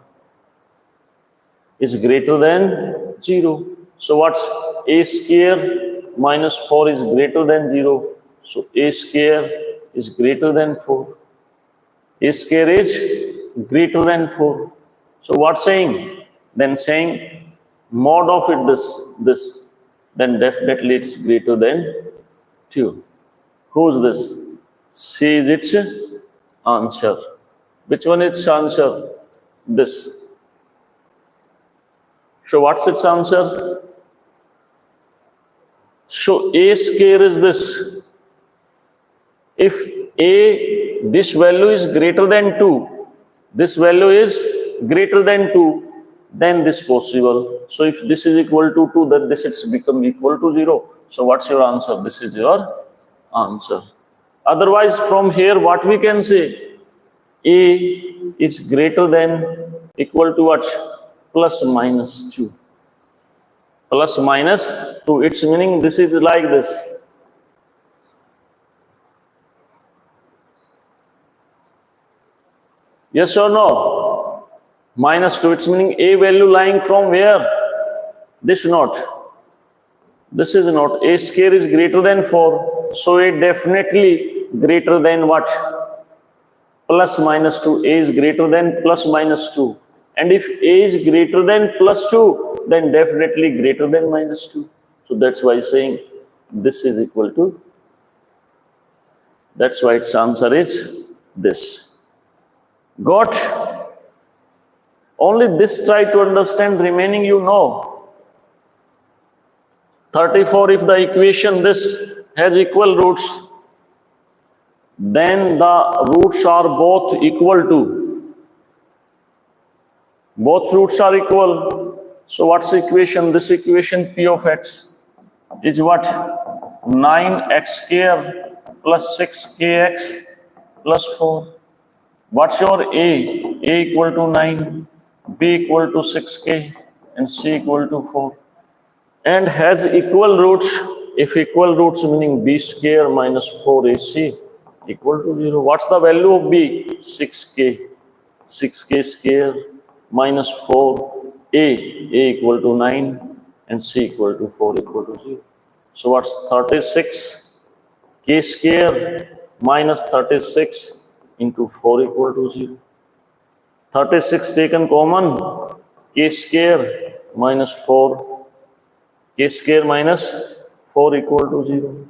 is greater than 0. So what's A square minus 4 is greater than 0. So A square is greater than 4. A square is greater than 4. So what's saying? Then saying mod of it this, then definitely it's greater than 2. Who's this? C is its answer. Which one is its answer? This. So what's its answer? So A square is this. If A, this value is greater than 2, this value is greater than 2, then this possible. So if this is equal to 2, then this is become equal to 0. So what's your answer? This is your answer. Otherwise, from here, what we can say? A is greater than equal to what? Plus minus 2. Plus minus 2. Its meaning this is like this. Yes or no? Minus 2. Its meaning A value lying from where? This not. This is not. A square is greater than 4. So A definitely greater than what? Plus minus 2. A is greater than plus minus 2. And if A is greater than plus 2, then definitely greater than minus 2. So that's why saying this is equal to. That's why its answer is this. Got? Only this try to understand, remaining you know. 34, if the equation this has equal roots, then the roots are both equal to. Both roots are equal. So what's the equation? This equation P of x is what? 9x square plus 6kx plus 4. What's your A? A equal to 9, B equal to 6k, and C equal to 4. And has equal roots. If equal roots, meaning B square minus 4AC equal to 0. What's the value of B? 6k. 6k square minus 4. A equal to 9, and C equal to 4 equal to 0. So what's 36? K square minus 36 into 4 equal to 0. 36 taken common, k square minus 4, k square minus 4 equal to 0.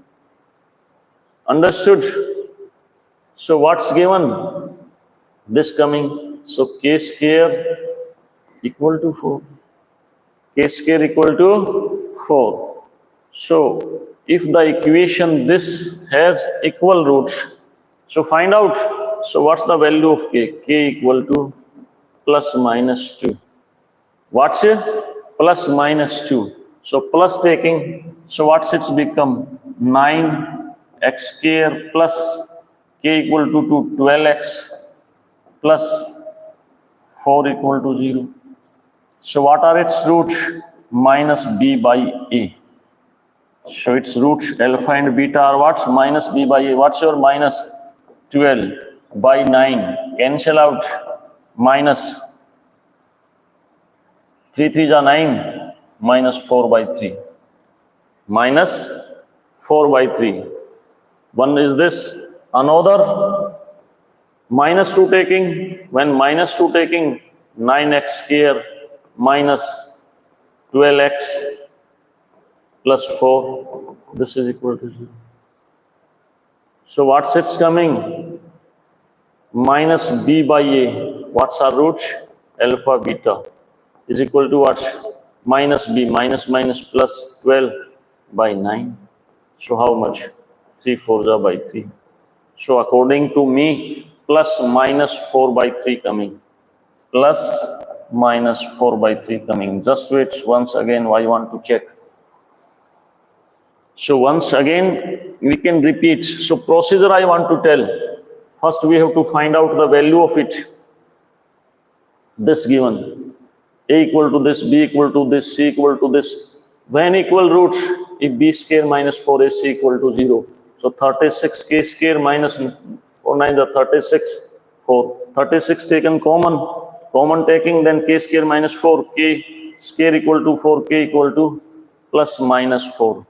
Understood? So what's given? This coming. So k square equal to 4. K square equal to 4. So if the equation this has equal roots, so find out. So what's the value of k? K equal to plus minus 2. What's it? Plus minus 2. So plus taking, so what's it's become? 9x square plus k equal to 12x plus 4 equal to 0. So what are its roots? Minus b by a. So its roots alpha and beta are what? Minus b by a. What's your minus? 12 by 9. Cancel out. Minus 3 3 is 9. Minus 4 by 3. Minus 4 by 3. One is this. Another minus 2 taking. When minus 2 taking, 9x square minus 12x plus 4. This is equal to 0. So what's it's coming? Minus b by a. What's our root? Alpha beta is equal to what? Minus b. Minus plus 12 by 9. So how much? 3 4s by 3. So according to me, plus minus 4 by 3 coming. Plus minus 4 by 3 coming. Just wait once again. I want to check. So once again, we can repeat. So procedure I want to tell. First, we have to find out the value of it. This given. A equal to this, B equal to this, C equal to this. When equal roots, if B square minus 4AC equal to 0. So 36 K square minus 4 9 the 36. 4. 36 taken common. Common taking, then K square minus 4. K square equal to 4. K equal to plus minus 4.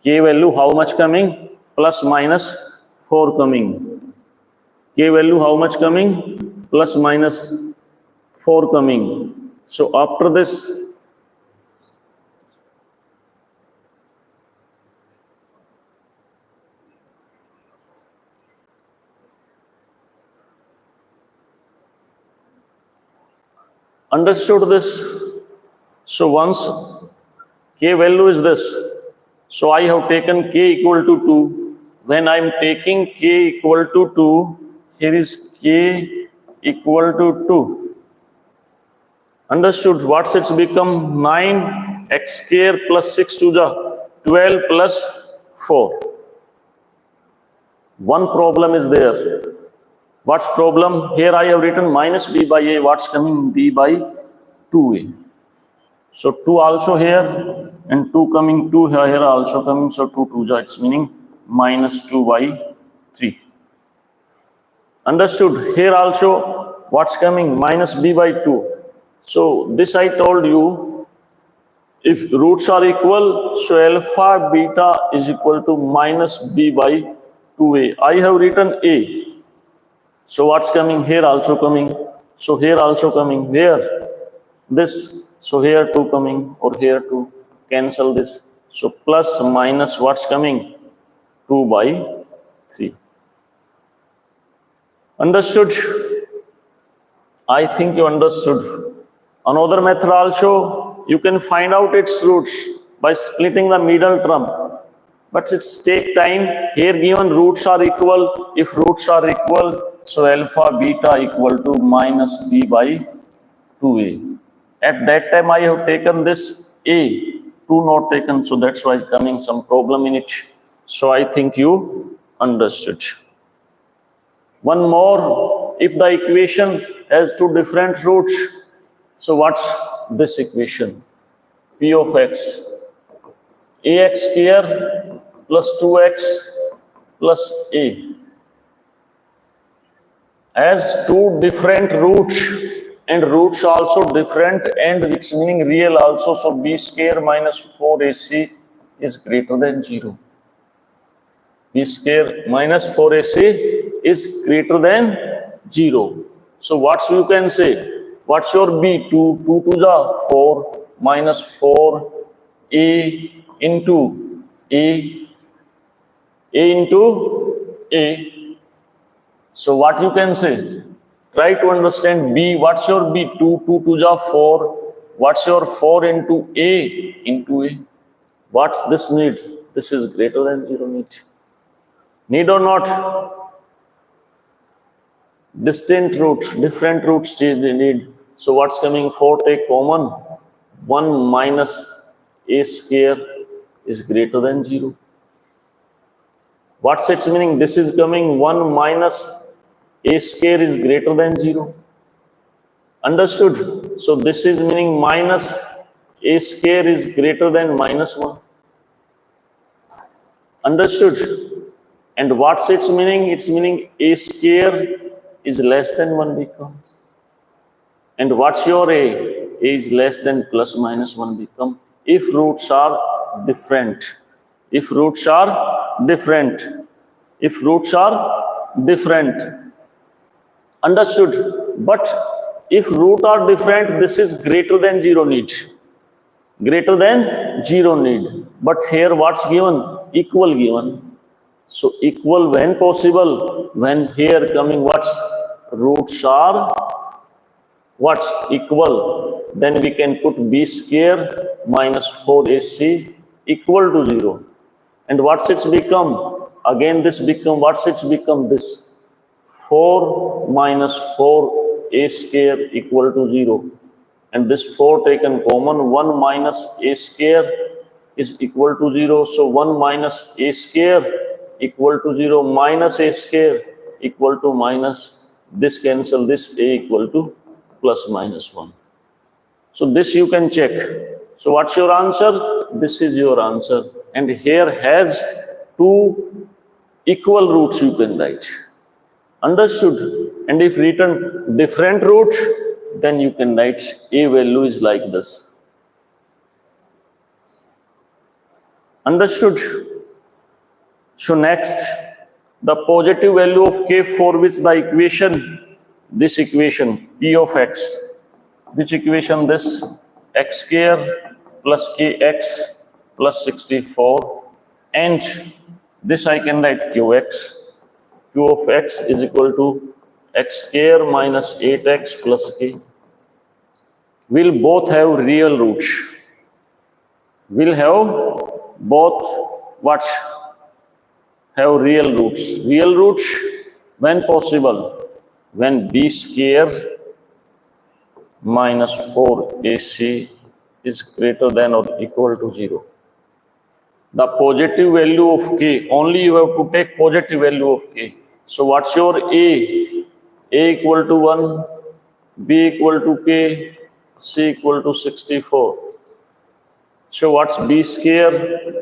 K value how much coming? Plus minus 4 coming. K value how much coming? Plus minus 4 coming. So after this, understood this. So once K value is this, so I have taken K equal to 2. When I am taking K equal to 2, here is K equal to 2. Understood? What's it's become? 9 x square plus 6 to the 12 plus 4. One problem is there. What's problem? Here I have written minus b by a. What's coming? B by 2a. So 2 also here and 2 coming 2 here also coming. So 2 2 it's meaning minus 2 by 3. Understood? Here also what's coming? Minus b by 2. So this I told you, if roots are equal, so alpha beta is equal to minus b by 2a. I have written a. So what's coming? Here also coming. So here also coming. Where? This. So here 2 coming or here 2. Cancel this. So plus minus what's coming? 2 by 3. Understood? I think you understood. Another method also, you can find out its roots by splitting the middle term. But it's take time. Here given roots are equal. If roots are equal, so alpha beta equal to minus b by 2a. At that time I have taken this a, 2 not taken, so that's why coming some problem in it. So I think you understood. One more, if the equation has two different roots, so what's this equation? P of x, ax square plus 2x plus a. As two different roots and roots also different and it's meaning real also. So b square minus 4ac is greater than 0. B square minus 4ac is greater than 0. So what you can say? What's your b? 2 to the 4 minus 4a into a into a. So what you can say? Try to understand b. What's your b? 2 to the 4. What's your 4 into a? What's this need? This is greater than 0 need. Need or not? Distinct roots, different roots they need. So what's coming? 4 take common. 1 minus a square is greater than 0. What's its meaning? This is coming 1 minus a square is greater than 0. Understood? So this is meaning minus a square is greater than minus 1. Understood? And what's its meaning? It's meaning a square is less than 1 become. And what's your a? A is less than plus minus 1 become. If roots are different. If roots are different. If roots are different. Understood? But if root are different, this is greater than 0 need. Greater than 0 need. But here what's given? Equal given. So equal when possible? When here coming what's? Roots are what's? Equal. Then we can put b square minus 4ac equal to 0. And what's it's become? Again this become, what's it's become? This 4 minus 4a square equal to 0. And this 4 taken common, 1 minus a square is equal to 0. So 1 minus a square equal to 0, minus a square equal to minus, this cancel this, a equal to plus minus 1. So this you can check. So what's your answer? This is your answer. And here has two equal roots you can write. Understood? And if written different roots, then you can write a value is like this. Understood? So next, the positive value of k for which the equation, this equation, p of x, which equation this, x square plus kx plus 64, and this I can write qx, q of x is equal to x square minus 8x plus k, will both have real roots. Will have both what? Have real roots. Real roots when possible, when b square minus 4ac is greater than or equal to 0. The positive value of k, only you have to take positive value of k. So what's your a? A equal to 1, b equal to k, c equal to 64. So what's b square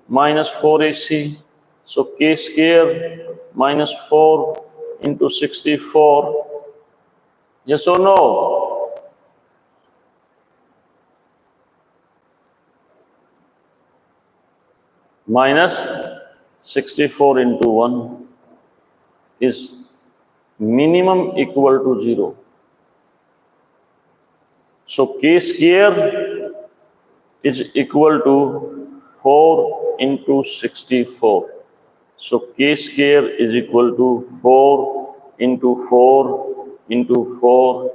minus 4ac? So k square minus 4 into 64. Yes or no? Minus 64 into 1 is minimum equal to 0. So k square is equal to 4 into 64. So k square is equal to 4 into 4 into 4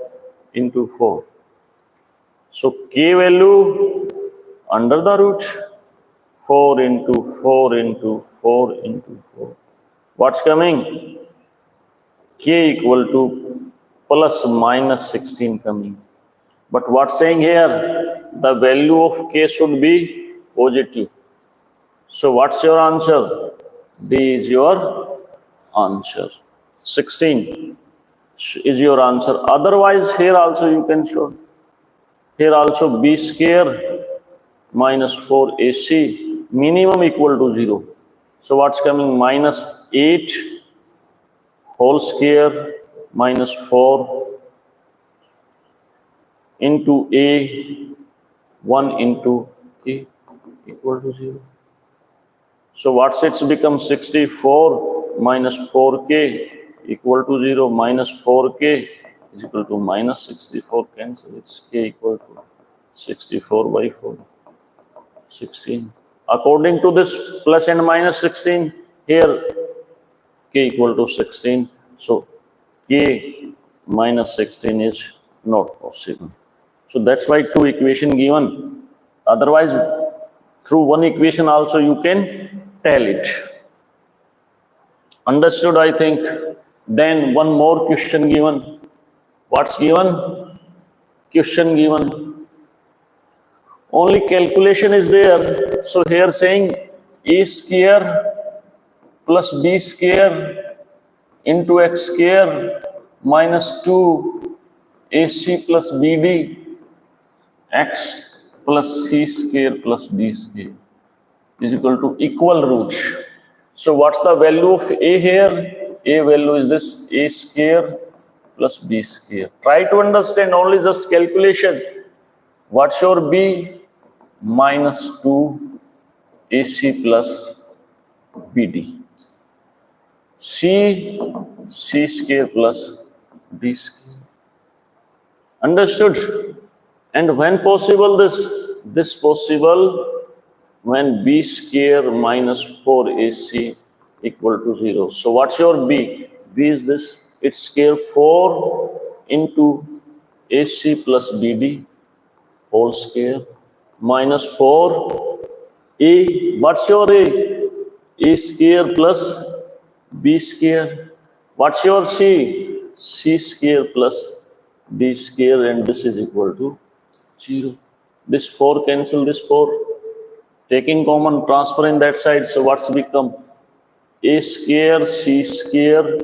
into 4. So k value under the root 4 into 4 into 4 into 4. What's coming? K equal to plus minus 16 coming. But what's saying here? The value of k should be positive. So what's your answer? D is your answer. 16 is your answer. Otherwise, here also you can show. Here also b square minus 4ac minimum equal to 0. So what's coming? Minus 8 whole square minus 4 into a 1 into a equal to 0. So what's it's become 64 minus 4k equal to 0, minus 4k is equal to minus 64, cancel, it's k equal to 64 by 4, 16. According to this plus and minus 16, here k equal to 16, so k minus 16 is not possible. So that's why two equation given. Otherwise, through one equation also you can tell it. Understood, I think. Then one more question given. What's given? Question given. Only calculation is there. So here saying a square plus b square into x square minus 2 ac plus bd x plus c square plus d square is equal to equal roots. So what's the value of a here? A value is this a square plus b square. Try to understand only just calculation. What's your b? Minus 2 ac plus bd. C square plus d square. Understood? And when possible this? This possible when b square minus 4ac equal to 0. So what's your b? B is this. It's square 4 into ac plus bd whole square minus 4 a. What's your a? A square plus b square. What's your c? C square plus d square, and this is equal to 0. This 4 cancel this 4. Taking common transfer in that side, so what's become? A square C square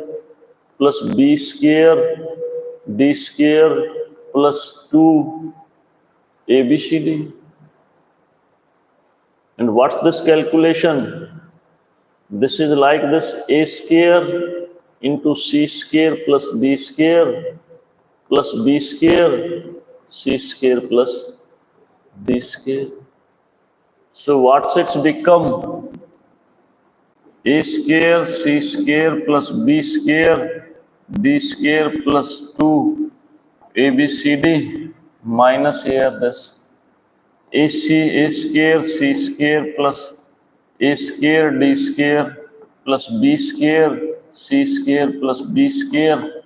plus B square D square plus 2 ABCD. And what's this calculation? This is like this: A square into C square plus D square plus B square C square plus D square. So what's it's become? A square C square plus B square D square plus 2 ABCD minus here this A square C square plus A square D square plus B square C square plus B square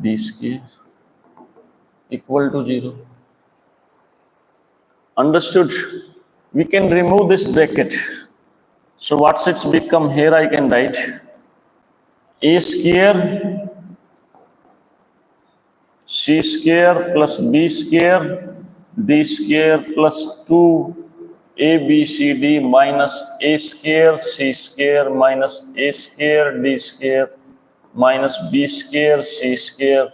D square equal to 0. Understood? We can remove this bracket. So what's it's become? Here I can write A square C square plus B square D square plus 2 ABCD minus A square C square minus A square D square minus B square C square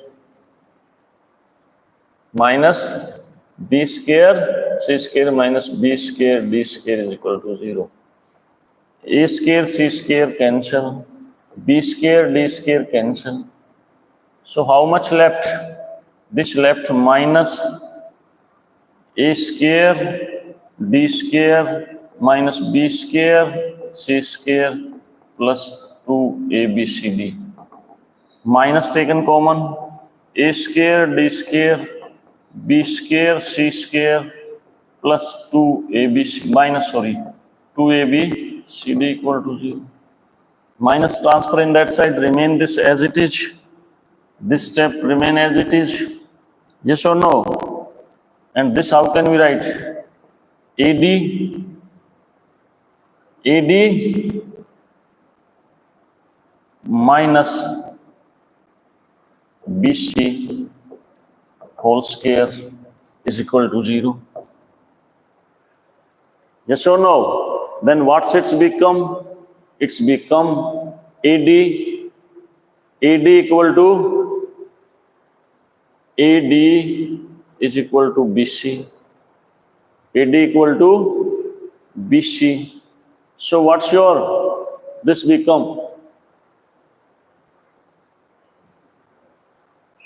minus B square C square minus B square D square is equal to 0. A square C square cancel, B square D square cancel. So how much left? This left minus A square D square minus B square C square plus 2 ABCD. Minus taken common, A square D square B square C square plus 2 ABC minus 2 ABCD equal to 0. Minus transfer in that side, remain this as it is. This step remain as it is. Yes or no? And this how can we write? AD minus BC whole square is equal to 0. Yes or no? Then what's it's become? It's become AD equal to AD is equal to BC. AD equal to BC. So what's your this become?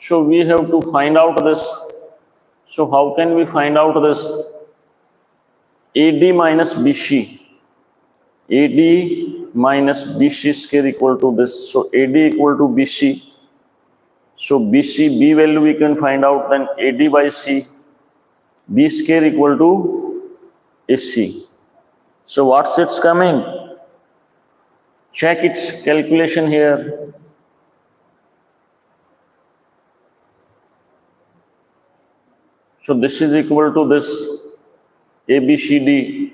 So we have to find out this. So how can we find out this? AD minus BC. AD minus BC square equal to this. So AD equal to BC. So BC, B value we can find out, then AD by C. B square equal to AC. So what's it's coming? Check its calculation here. So this is equal to this ABCD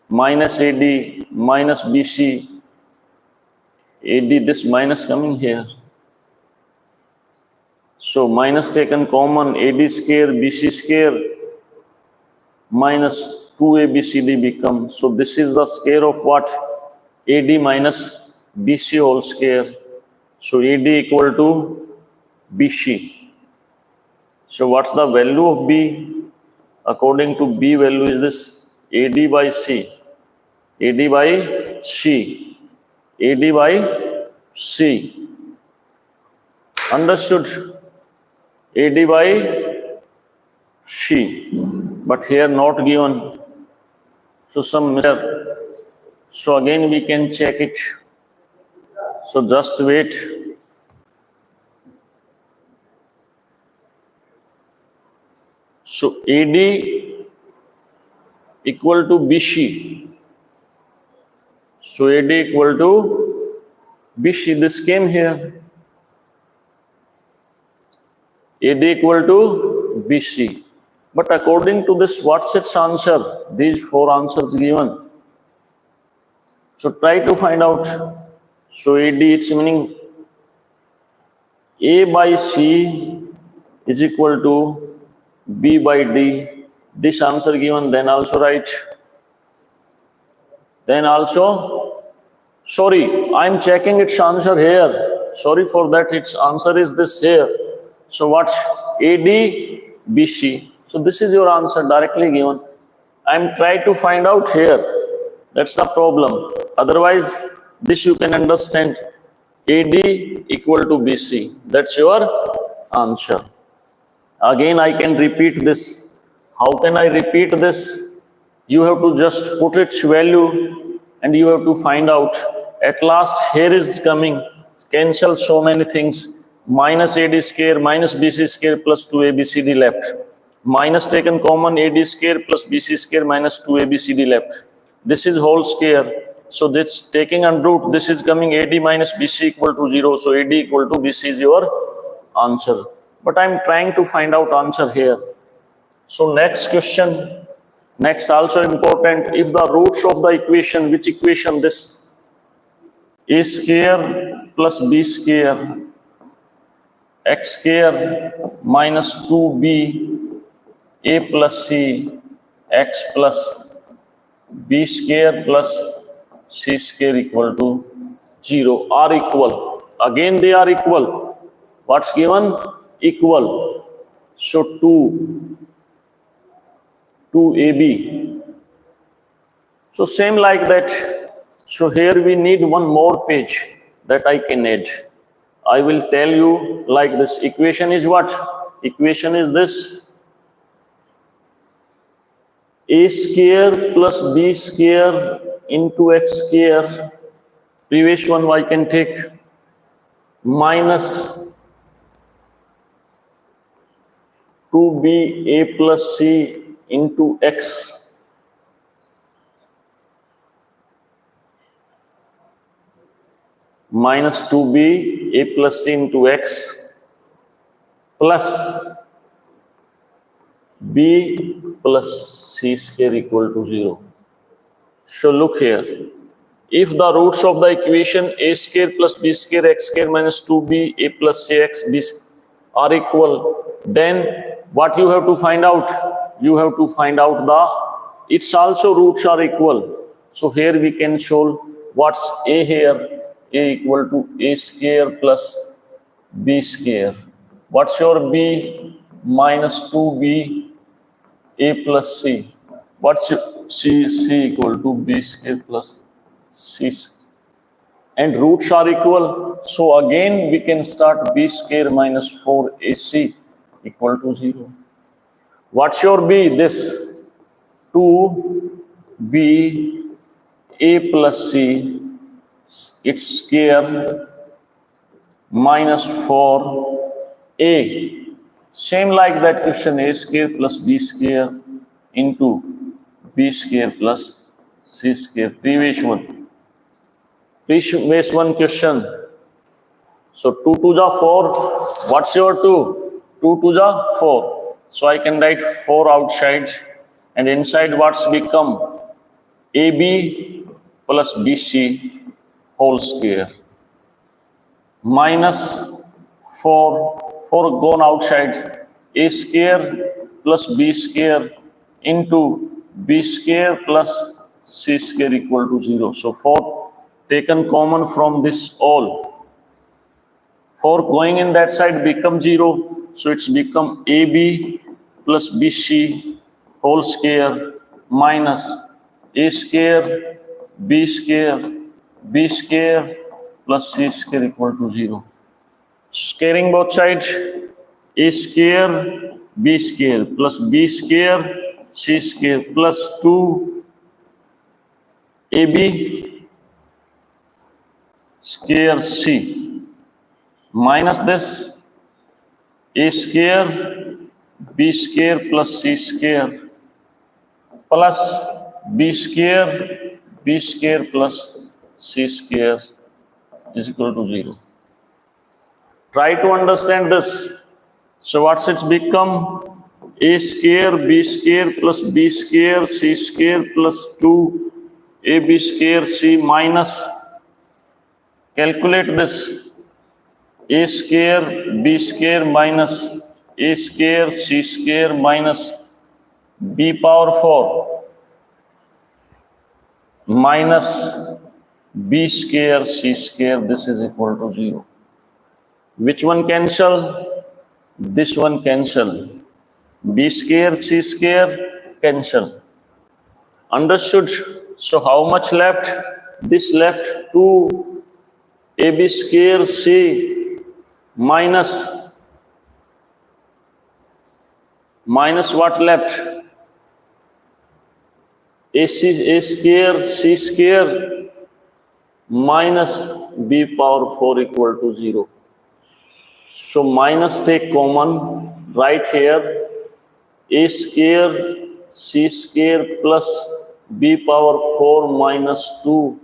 minus AD minus BC. AD, this minus coming here. So minus taken common, AD square BC square minus 2 ABCD become. So this is the square of what? AD minus BC whole square. So AD equal to BC. So what's the value of B? According to B value is this AD by C. AD by C. AD by C. Understood? AD by C. But here not given. So some mistake. So again we can check it. So just wait. So AD equal to BC. So AD equal to BC. This came here. AD equal to BC. But according to this, what's its answer? These 4 answers given. So try to find out. So AD, it's meaning A by C is equal to B by D. This answer given, then also write Then also, sorry, I'm checking its answer here. Sorry for that, its answer is this here. So what's AD, BC? So this is your answer directly given. I'm trying to find out here. That's the problem. Otherwise, this you can understand. AD equal to BC. That's your answer. Again, I can repeat this. How can I repeat this? You have to just put its value and you have to find out. At last, here is coming. Cancel so many things. Minus AD square minus BC square plus 2ABCD left. Minus taken common AD square plus BC square minus 2ABCD left. This is whole square. So this taking under root, this is coming AD minus BC equal to 0. So AD equal to BC is your answer. But I'm trying to find out answer here. So next question, next also important, if the roots of the equation, which equation this? A square plus B square x square minus 2b a plus c x plus b square plus c square equal to 0 are equal. Again they are equal. What's given? Equal. So 2ab. So same like that. So here we need one more page that I can add. I will tell you like this. Equation is what? Equation is this. A square plus b square into x square. Previous one I can take minus 2ba plus c into x minus 2b a plus c into x plus b plus c square equal to 0. So look here. If the roots of the equation a square plus b square x square minus 2b a plus c x b are equal, then what you have to find out? You have to find out the, its also roots are equal. So here we can show what's a here. A equal to a square plus b square. What's your b? Minus 2b a plus c. What's c? C equal to b square plus c square. And roots are equal. So again we can start b square minus 4ac equal to 0. What's your b? This 2b a plus c, its square minus 4a. Same like that question, a square plus b square into b square plus c square. Previous one question. So 2 to the 4. What's your 2? 2 to the 4. So I can write 4 outside and inside what's become ab plus bc whole square minus 4 gone outside, a square plus b square into b square plus c square equal to 0. So 4 taken common from this all. 4 going in that side become 0. So it's become ab plus bc whole square minus a square b square plus c square equal to 0. Squaring both sides, a square b square plus b square c square plus 2 ab square c minus this a square b square plus c square plus b square plus c square is equal to 0. Try to understand this. So what's it's become? A square b square plus b square c square plus 2 ab square c minus, calculate this, a square b square minus a square c square minus b power 4 minus b square c square, this is equal to 0. Which one cancel? This one cancel. B square c square cancel. Understood? So how much left? This left 2 ab square c minus what left? A square c square minus b power 4 equal to 0. So minus take common right here. A square c square plus b power 4 minus 2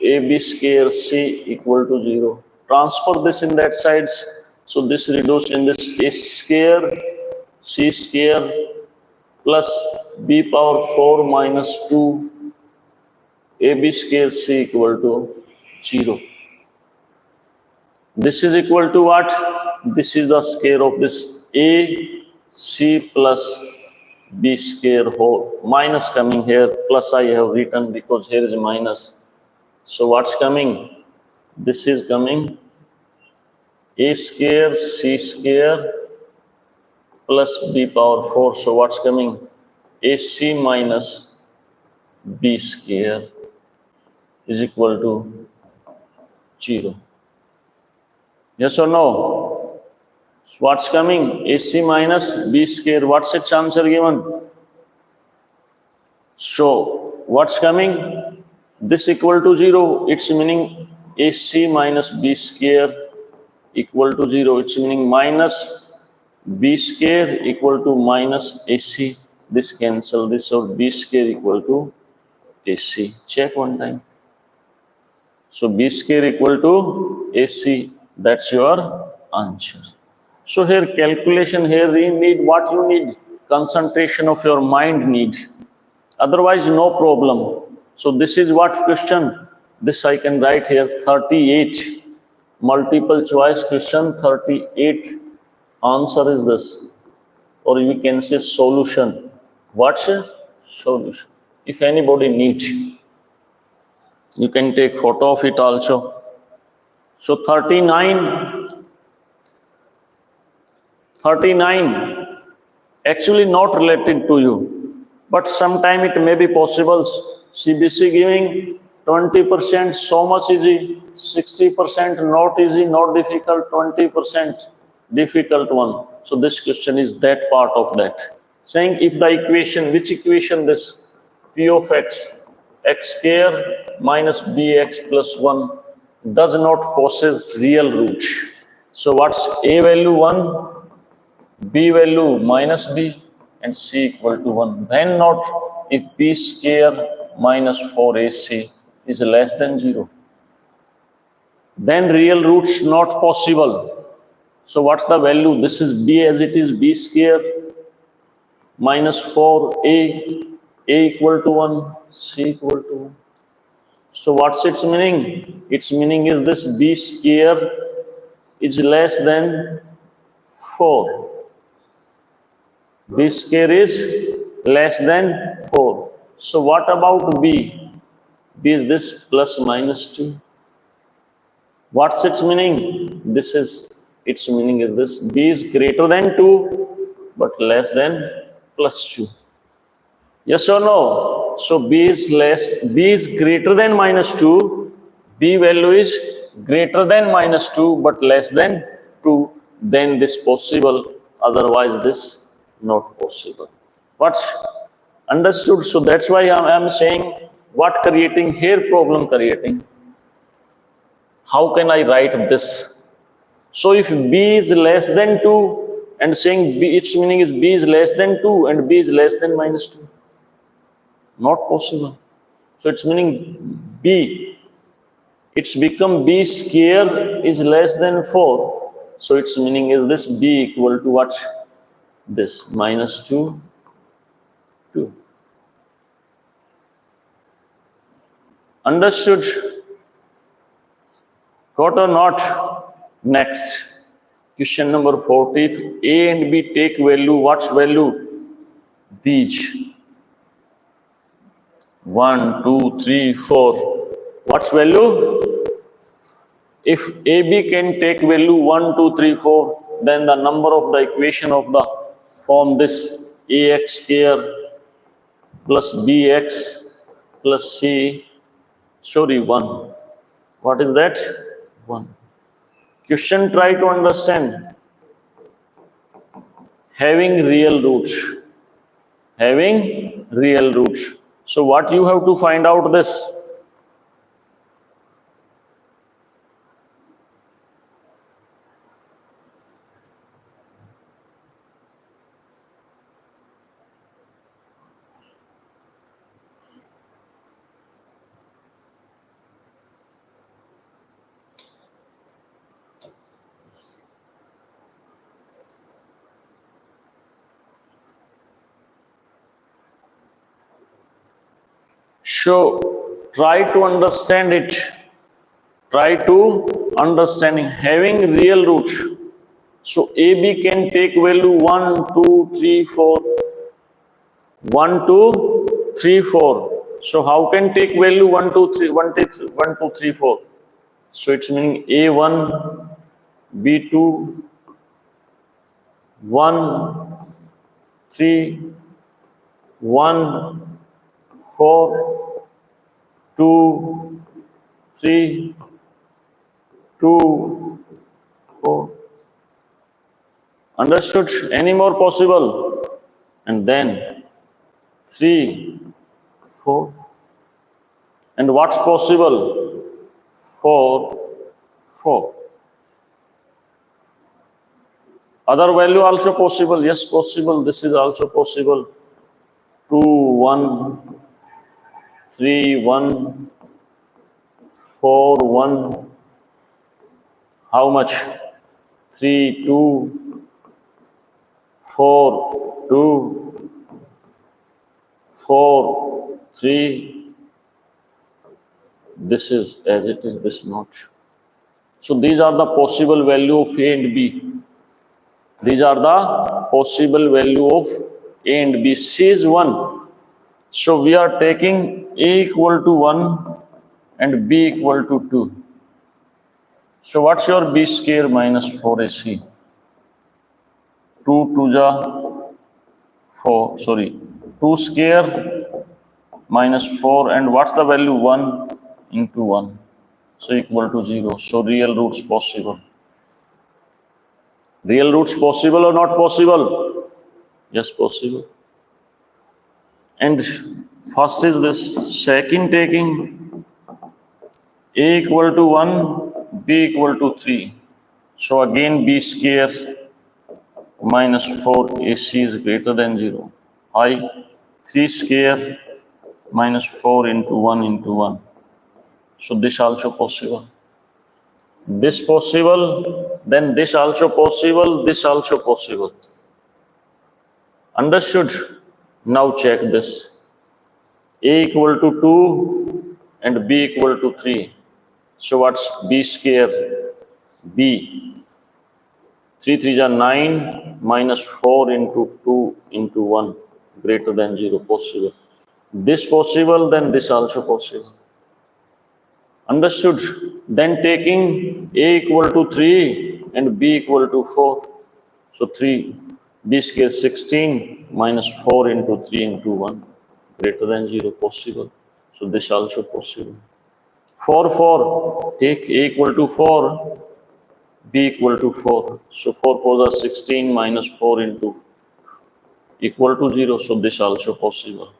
ab square c equal to 0. Transfer this in that sides. So this reduced in this a square c square plus b power 4 minus 2 ab square c equal to 0. This is equal to what? This is the square of this a c plus b square whole. Minus coming here, plus I have written because here is minus. So what's coming? This is coming a square c square plus b power 4. So what's coming? ac minus b square is equal to 0. Yes or no? So what's coming? AC minus b square. What's its answer given? So what's coming? This equal to 0. It's meaning AC minus b square equal to 0. It's meaning minus b square equal to minus AC. This cancel this, or b square equal to AC. Check one time. So b square equal to AC. That's your answer. So here calculation, here you need what you need? Concentration of your mind need. Otherwise no problem. So this is what question? This I can write here 38. Multiple choice question 38. Answer is this. Or you can say solution. What's a solution? If anybody needs, you can take photo of it also. So 39 actually not related to you, but sometime it may be possible. CBC giving 20% so much easy, 60% not easy, not difficult, 20% difficult one. So this question is that part of that. Saying if the equation, which equation this? P of x square minus bx plus 1 does not possess real root. So what's a value 1, b value minus b, and c equal to 1. When not, if b square minus 4ac is less than 0. Then real roots not possible. So what's the value? This is b as it is, b square minus 4a, a equal to 1, c equal to 1. So what's its meaning? Its meaning is this: b square is less than 4. B square is less than 4. So what about b? B is this plus minus 2. What's its meaning? This is, its meaning is this: b is greater than 2 but less than plus 2. Yes or no? So b is greater than minus 2. B value is greater than minus 2 but less than 2. Then this possible, otherwise this not possible. What's understood? So that's why I am saying what creating here, problem creating. How can I write this? So if b is less than 2 and saying b, its meaning is b is less than 2 and b is less than minus 2. Not possible. So it's meaning b, it's become b square is less than 4. So its meaning is this: b equal to what? This minus 2, 2. Understood? Got or not? Next. Question number 40. A and b take value. What's value? These. 1, 2, 3, 4. What's value? If AB can take value 1, 2, 3, 4, then the number of the equation of the form this AX square plus BX plus C, sorry, 1. What is that? 1. Question try to understand. Having real roots. Having real roots. So what you have to find out this? So try to understand it. Try to understanding having real roots. So AB can take value 1, 2, 3, 4. 1, 2, 3, 4. So how can take value 1, 2, 3, 1, 2, 3, 4? So it's meaning A1, B2, 1, 3, 1, 4, 2, 3, 2, 4. Understood? Any more possible? And then 3, 4. And what's possible? 4, 4. Other value also possible? Yes, possible. This is also possible. 2, 1, 3, 1, 4, 1. How much? 3, 2, 4, 2, 4, 3. This is as it is, this not. So these are the possible value of A and B. These are the possible value of A and B. C is 1. So we are taking A equal to 1 and B equal to 2. So what's your B square minus 4AC? 2 to the 4, sorry, 2 square minus 4, and what's the value? 1 into 1. So equal to 0. So real roots possible. Real roots possible or not possible? Yes, possible. And first is this. Second taking A equal to 1, B equal to 3. So again B square minus 4AC is greater than 0. I 3 square minus 4 into 1 into 1. So this also possible. This possible, then this also possible, this also possible. Understood? Now check this. A equal to 2 and B equal to 3. So what's B square? B. 3 3s are 9 minus 4 into 2 into 1 greater than 0 possible. This possible, then this also possible. Understood? Then taking A equal to 3 and B equal to 4. So 3, B square 16 minus 4 into 3 into 1 greater than 0 possible. So this also possible. 4, 4, take A equal to 4, B equal to 4. So 4 4s are 16 minus 4 into equal to 0. So this also possible.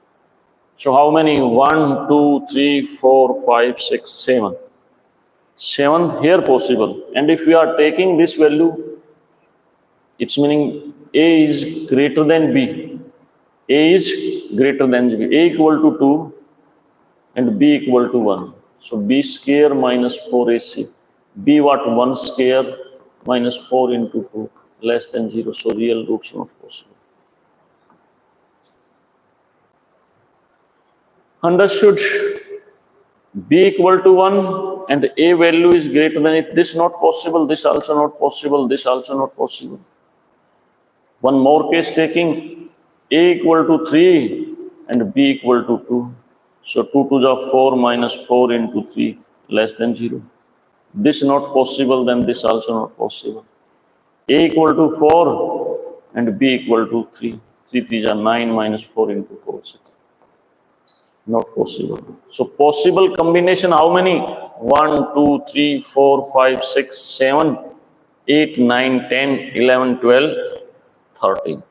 So how many? 1, 2, 3, 4, 5, 6, 7. 7 here possible. And if we are taking this value, it's meaning A is greater than B. A is greater than B. A equal to 2 and B equal to 1. So B square minus 4AC. B what? 1 square minus 4 into 2 less than 0. So real roots not possible. Understood? B equal to 1 and A value is greater than it. This not possible, this also not possible, this also not possible. One more case taking A equal to 3 and B equal to 2. So 2 to the 4 minus 4 into 3 less than 0. This not possible, then this also not possible. A equal to 4 and B equal to 3. 3 3 are 9 minus 4 into 4, 6. Not possible. So possible combination how many? 1, 2, 3, 4, 5, 6, 7, 8, 9, 10, 11, 12, 13.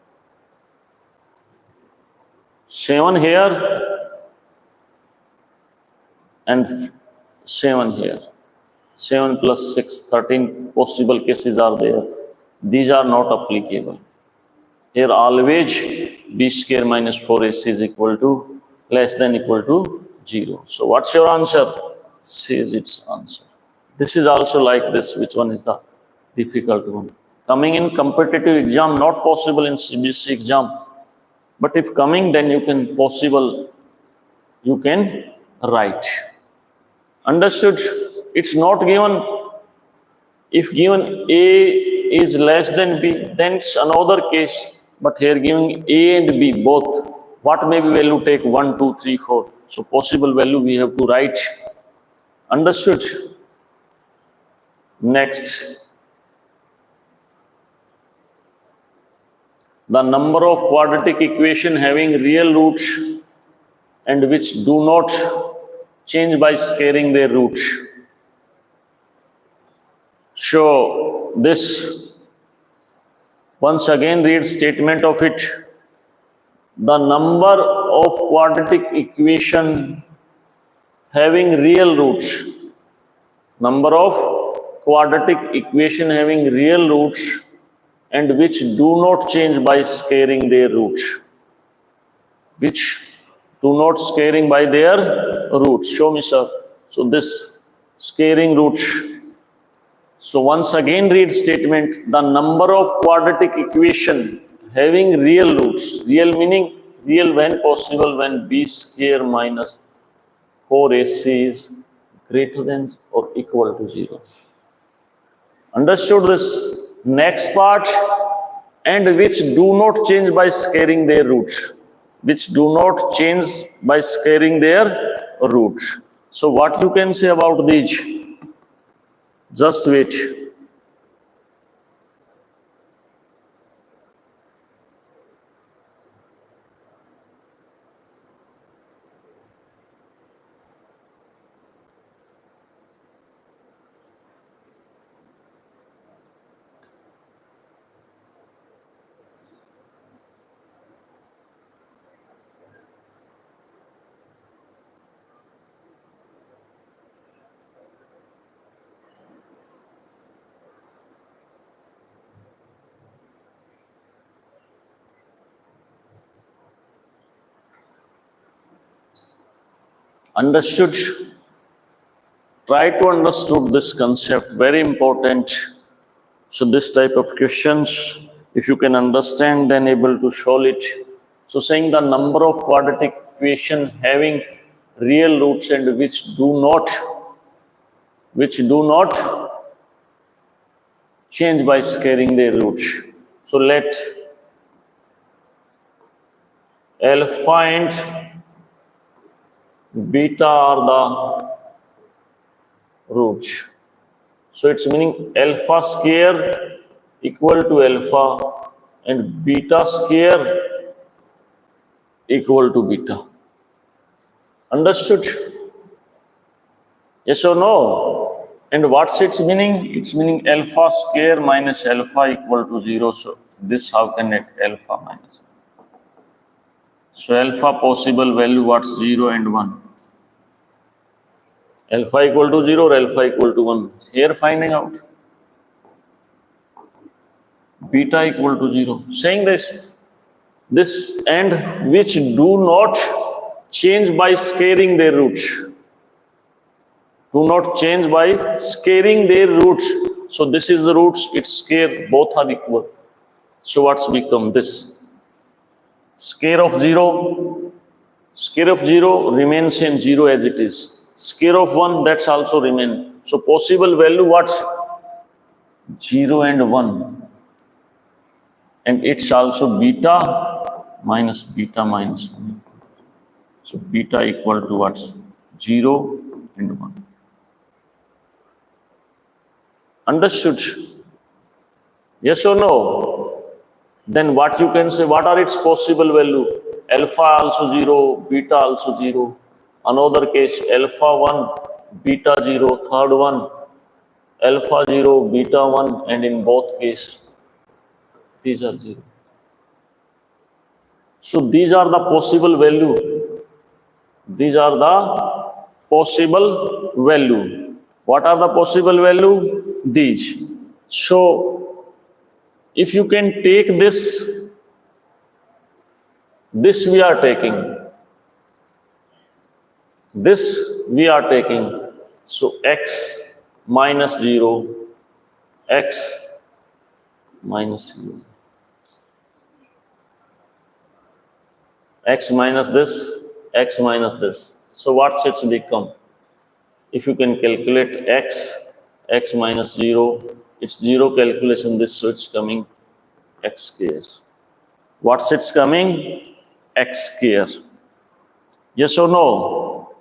7 here and 7 here. 7 plus 6, 13 possible cases are there. These are not applicable. Here always b square minus 4ac is equal to less than equal to 0. So what's your answer? C is its answer. This is also like this. Which one is the difficult one? Coming in competitive exam, not possible in cbse exam. But if coming, then you can write. Understood? It's not given. If given A is less than B, then it's another case. But here giving A and B both, what may be value take 1, 2, 3, 4. So possible value we have to write. Understood? Next. The number of quadratic equation having real roots and which do not change by squaring their roots. So this, once again read statement of it. The number of quadratic equation having real roots, number of quadratic equation having real roots and which do not change by squaring their roots, which do not squaring by their roots. Show me, sir. So this squaring roots. So once again read statement, the number of quadratic equation having real roots, real meaning real when possible, when b square minus 4ac is greater than or equal to 0. Understood this? Next part, and which do not change by squaring their roots, which do not change by squaring their roots. So what you can say about these? Just wait. Understood? Try to understood this concept, very important. So this type of questions, if you can understand, then able to solve it. So saying the number of quadratic equation having real roots and which do not change by squaring their roots. So let alpha and beta are the roots. So it's meaning alpha square equal to alpha and beta square equal to beta. Understood? Yes or no? And what's its meaning? It's meaning alpha square minus alpha equal to 0. So this how can it alpha minus? So alpha possible value what's 0 and 1. Alpha equal to 0 or alpha equal to 1. Here finding out. Beta equal to 0. Saying this and which do not change by squaring their roots. Do not change by squaring their roots. So this is the roots, it's square, both are equal. So what's become this? Square of 0 remains same 0 as it is. Square of 1, that's also remain. So possible value what's 0 and 1. And it's also beta minus 1. So beta equal to what? 0 and 1. Understood? Yes or no? Then what you can say, what are its possible value? Alpha also 0, beta also 0. Another case, alpha 1, beta 0, third one, alpha 0, beta 1, and in both cases, these are 0. So these are the possible value. These are the possible value. What are the possible value? These. So if you can take this we are taking, this we are taking. So x minus 0, x minus 0. X minus this, x minus this. So what's its become? If you can calculate x minus 0, it's 0 calculation this, so it's coming x square. What's its coming? X square. Yes or no?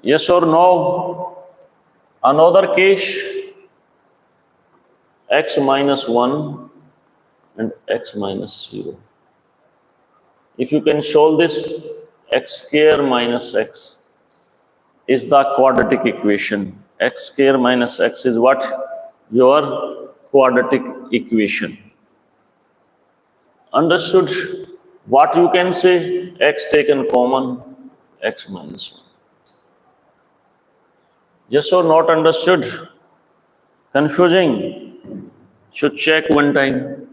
Yes or no? Another case, x minus 1 and x minus 0. If you can solve this, x square minus x is the quadratic equation. X square minus x is what? Your quadratic equation. Understood? What you can say? X taken common, x minus 1. Yes or not understood? Confusing? Should check one time.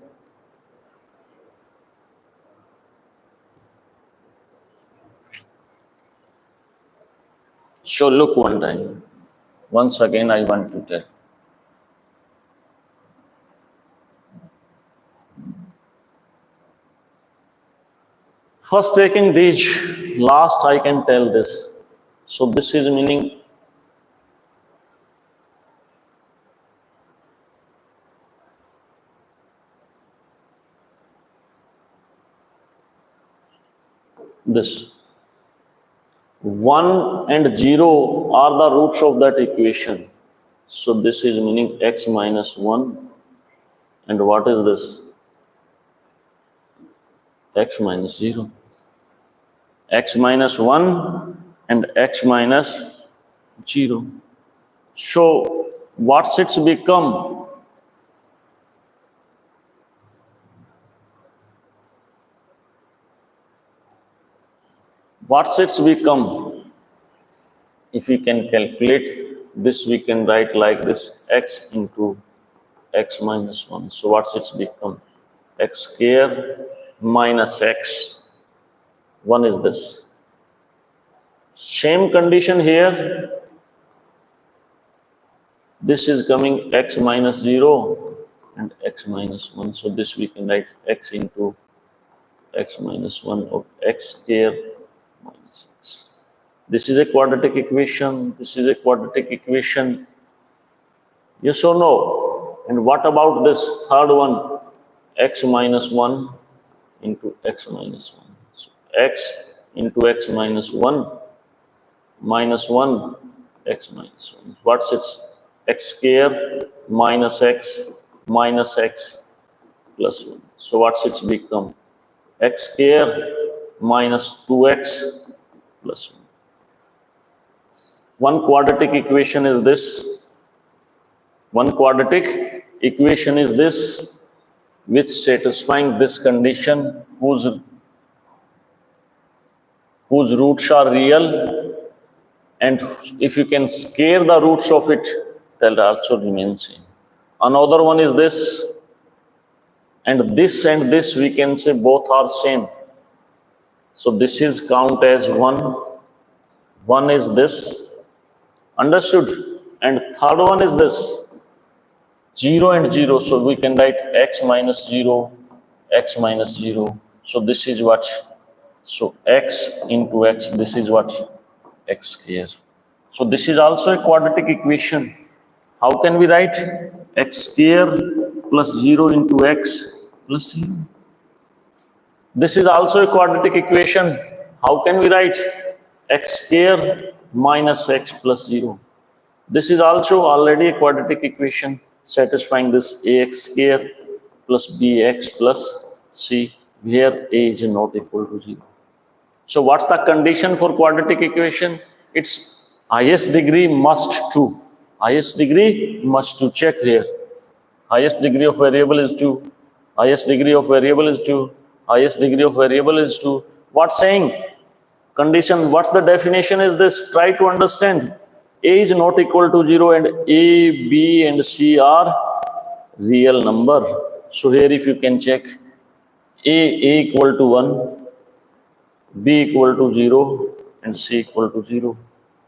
So look one time. Once again I want to tell. First taking these, last I can tell this. So this is meaning this. 1 and 0 are the roots of that equation. So this is meaning x minus 1. And what is this? X minus 0. X minus 1 and x minus 0. So what's its become? What's its become? If we can calculate this, we can write like this, x into x minus 1. So what's its become? X square minus x. 1 is this. Same condition here. This is coming x minus 0 and x minus 1. So this we can write x into x minus 1 of x square minus x. This is a quadratic equation. This is a quadratic equation. Yes or no? And what about this third one? X minus 1 into x minus 1. So x into x minus 1 minus 1 x minus 1. What's its? X square minus x plus 1. So what's its become? X square minus 2x plus 1. One quadratic equation is this. One quadratic equation is this, which satisfying this condition, whose roots are real, and if you can scale the roots of it, that also remains same. Another one is this, and this we can say both are same. So this is count as 1. 1 is this. Understood? And third one is this, 0 and 0. So we can write x minus 0, x minus 0. So this is what? So x into x, this is what? X square. So this is also a quadratic equation. How can we write? X square plus 0 into x plus 0. This is also a quadratic equation. How can we write? X square minus x plus 0. This is also already a quadratic equation satisfying this ax square plus bx plus c, where a is not equal to 0. So what's the condition for quadratic equation? Its highest degree must 2. Highest degree must 2. Check here. Highest degree of variable is 2. Highest degree of variable is 2. Highest degree of variable is 2. What's saying? Condition, what's the definition is this? Try to understand. A is not equal to 0 and A, B and C are real number. So here if you can check, A equal to 1, B equal to 0 and C equal to 0.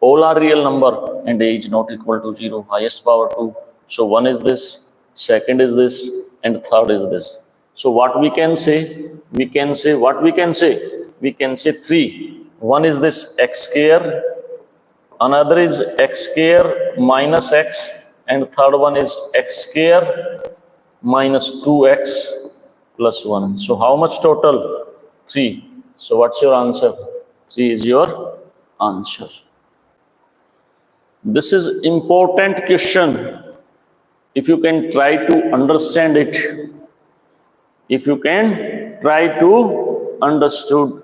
All are real number and A is not equal to 0. Highest power 2. So 1 is this, second is this and third is this. So what we can say? We can say 3. One is this x square, another is x square minus x, and third one is x square minus 2x plus 1. So how much total? 3. So what's your answer? 3 is your answer. This is important question. If you can try to understand it,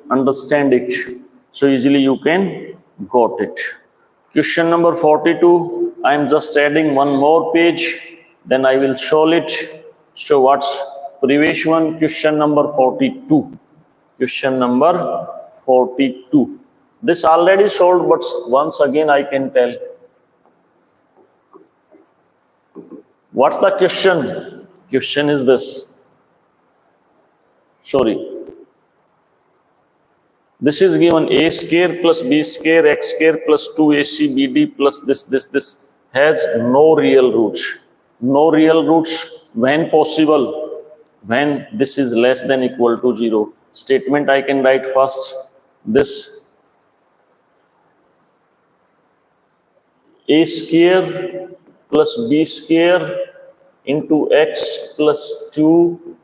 understand it, so easily you can got it. Question number 42. I am just adding one more page, then I will show it. So what's previous one? Question number 42. Question number 42. This already solved, but once again I can tell. What's the question? Question is this. Sorry. This is given a square plus b square x square plus 2ac bd plus this has no real roots. No real roots when possible? When this is less than equal to 0. Statement I can write first. This a square plus b square into x plus 2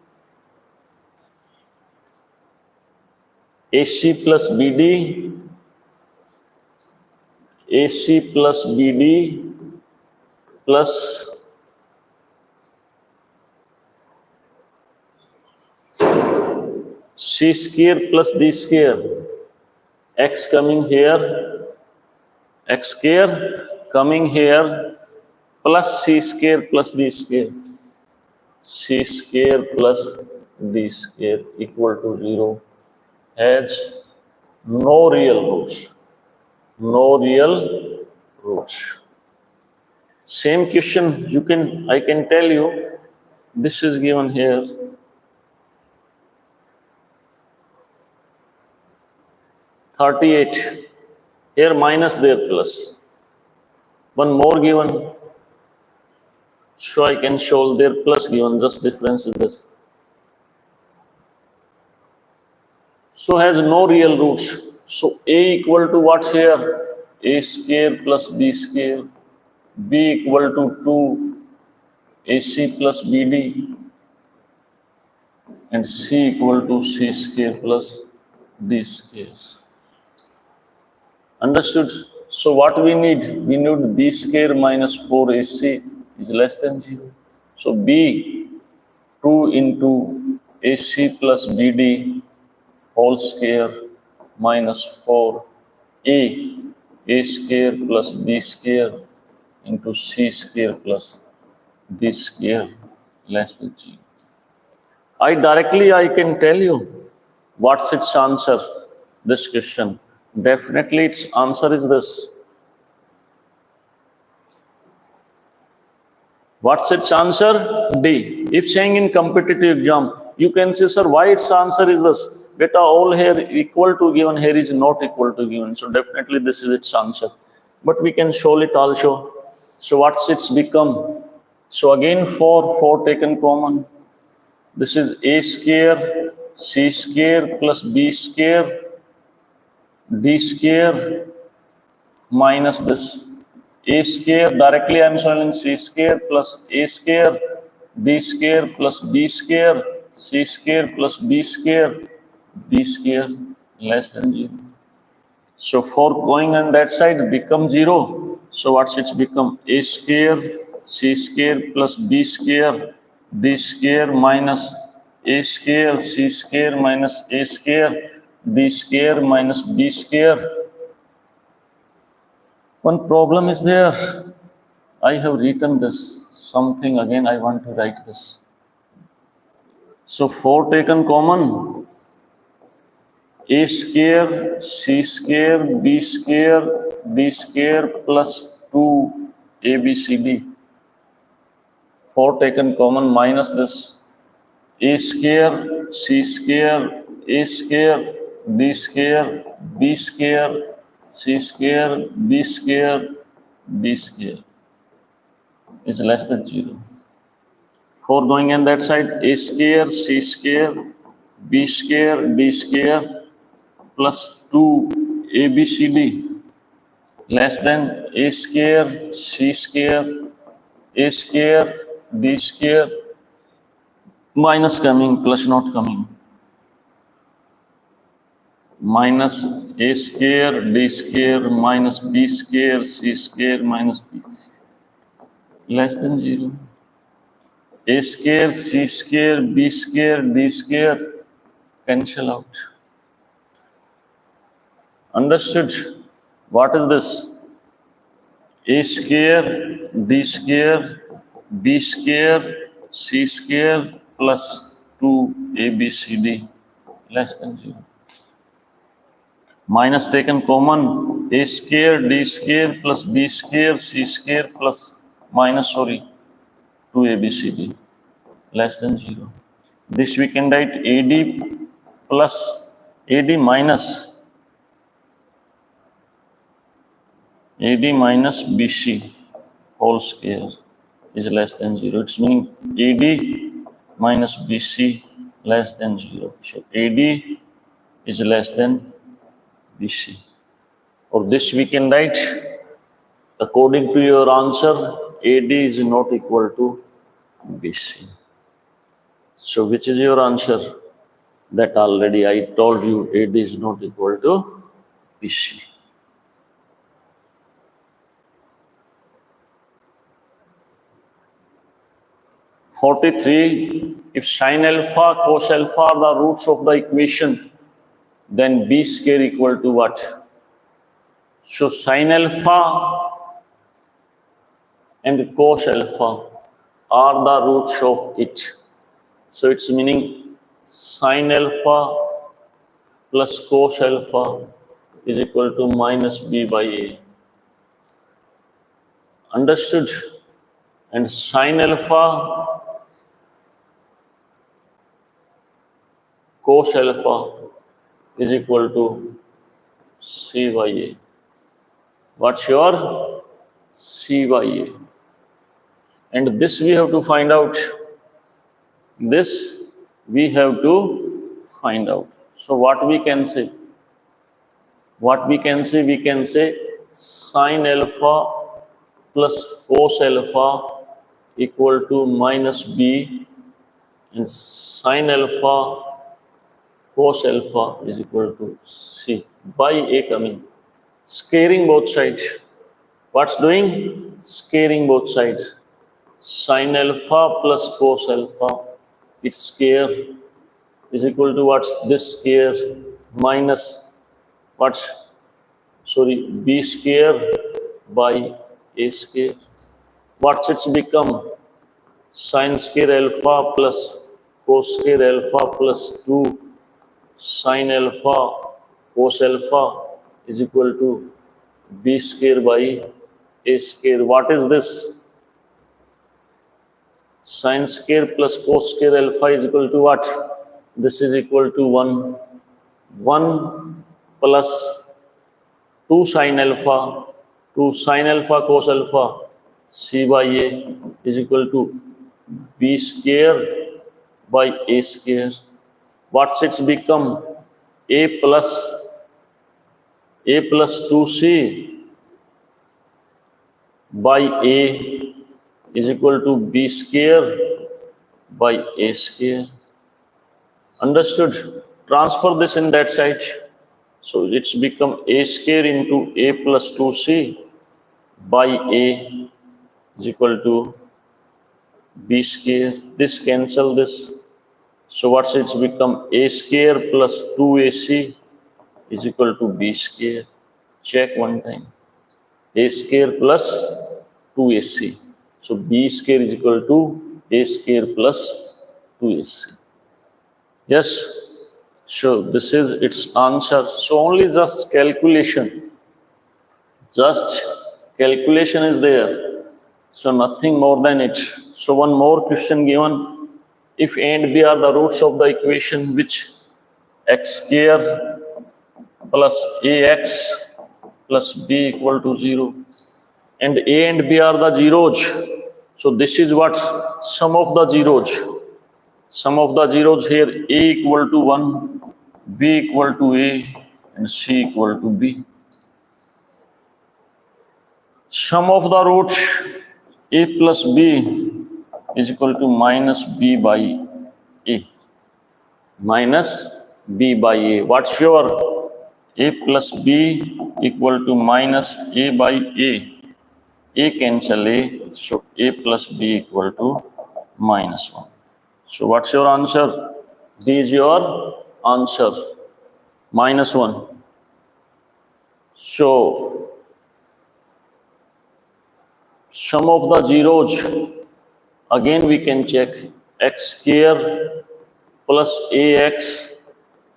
AC plus BD plus C square plus D square, X coming here, X square coming here, plus C square plus D square, C square plus D square equal to 0. Has no real roots. No real roots. Same question I can tell you, this is given here. (38). Here minus, there plus. One more given. So I can show there plus given, just difference is this. So has no real roots. So A equal to what here? A square plus B square. B equal to 2 AC plus BD. And C equal to C square plus D square. Understood? So what we need? We need B square minus 4AC is less than 0. So B 2 into AC plus BD whole square minus 4 A square plus B square into C square plus D square less than 0. I can tell you what's its answer, this question. Definitely its answer is this. What's its answer? D. If saying in competitive exam, you can say, sir, why its answer is this? Beta, all here equal to given, here is not equal to given. So definitely this is its answer. But we can show it also. So what's its become? So again 4 taken common. This is A square, C square plus B square, D square minus this. A square, directly I am showing C square plus A square, D square plus B square, C square plus B square, b square less than 0. So 4 going on that side become 0. So what's it's become? A square c square plus b square d square minus a square c square minus a square d square minus b square. One problem is there. I have written this something again. I want to write this. So 4 taken common. A square, c square, b square, d square plus 2 abcd. 4 taken common minus this. A square, c square, a square, d square, b square, c square, b square, d square is less than 0. 4 going on that side, a square, c square, b square, d square plus 2 abcd less than a square, c square, a square, d square, minus coming, plus not coming. Minus a square, d square, minus b square, c square, minus b. Less than 0. A square, c square, b square, d square, cancel out. Understood? What is this? A square, d square, b square, c square plus 2 abcd less than 0. Minus taken common, a square, d square plus b square, c square plus minus 2 abcd less than 0. This we can write ad plus ad minus bc whole square is less than 0. It's meaning ad minus bc less than 0. So ad is less than bc. Or this we can write, according to your answer, ad is not equal to bc. So which is your answer? That already I told you, ad is not equal to bc. (43) If sin alpha, cos alpha are the roots of the equation, then b square equal to what? So sin alpha and cos alpha are the roots of it. So it's meaning sin alpha plus cos alpha is equal to minus b by a. Understood? And sin alpha cos alpha is equal to c by a. What's your c by a? And this we have to find out. This we have to find out. So what we can say? What we can say? We can say sin alpha plus cos alpha equal to minus b, and sin alpha cos alpha is equal to c by a coming. Scaling both sides. What's doing? Scaling both sides. Sin alpha plus cos alpha, its square is equal to what's this square minus what's, b square by a square. What's it's become? Sin square alpha plus cos square alpha plus 2 sin alpha cos alpha is equal to b square by a square. What is this? Sin square plus cos square alpha is equal to what? This is equal to 1. 1 plus 2 sin alpha, 2 sin alpha cos alpha, c by a is equal to b square by a square. What's it's become? A plus 2c by a is equal to b square by a square. Understood? transfer this in that side. So it's become a square into a plus 2c by a is equal to b square. This cancel this. So what's it's become a square plus 2ac is equal to b square. Check one time. A square plus 2ac. So b square is equal to a square plus 2ac. Yes. So this is its answer. So only just calculation. Just calculation is there. So nothing more than it. So one more question given. If a and b are the roots of the equation which x square plus ax plus b equal to 0, and a and b are the zeros. So this is what? Sum of the zeros. Sum of the zeros here, a equal to 1, b equal to a, and c equal to b. Sum of the roots a plus b is equal to minus b by a. Minus b by a. What's your a plus b equal to minus a by a? A cancel a, so a plus b equal to minus 1. So what's your answer? B is your answer. Minus 1. So sum of the zeros, again we can check x square plus ax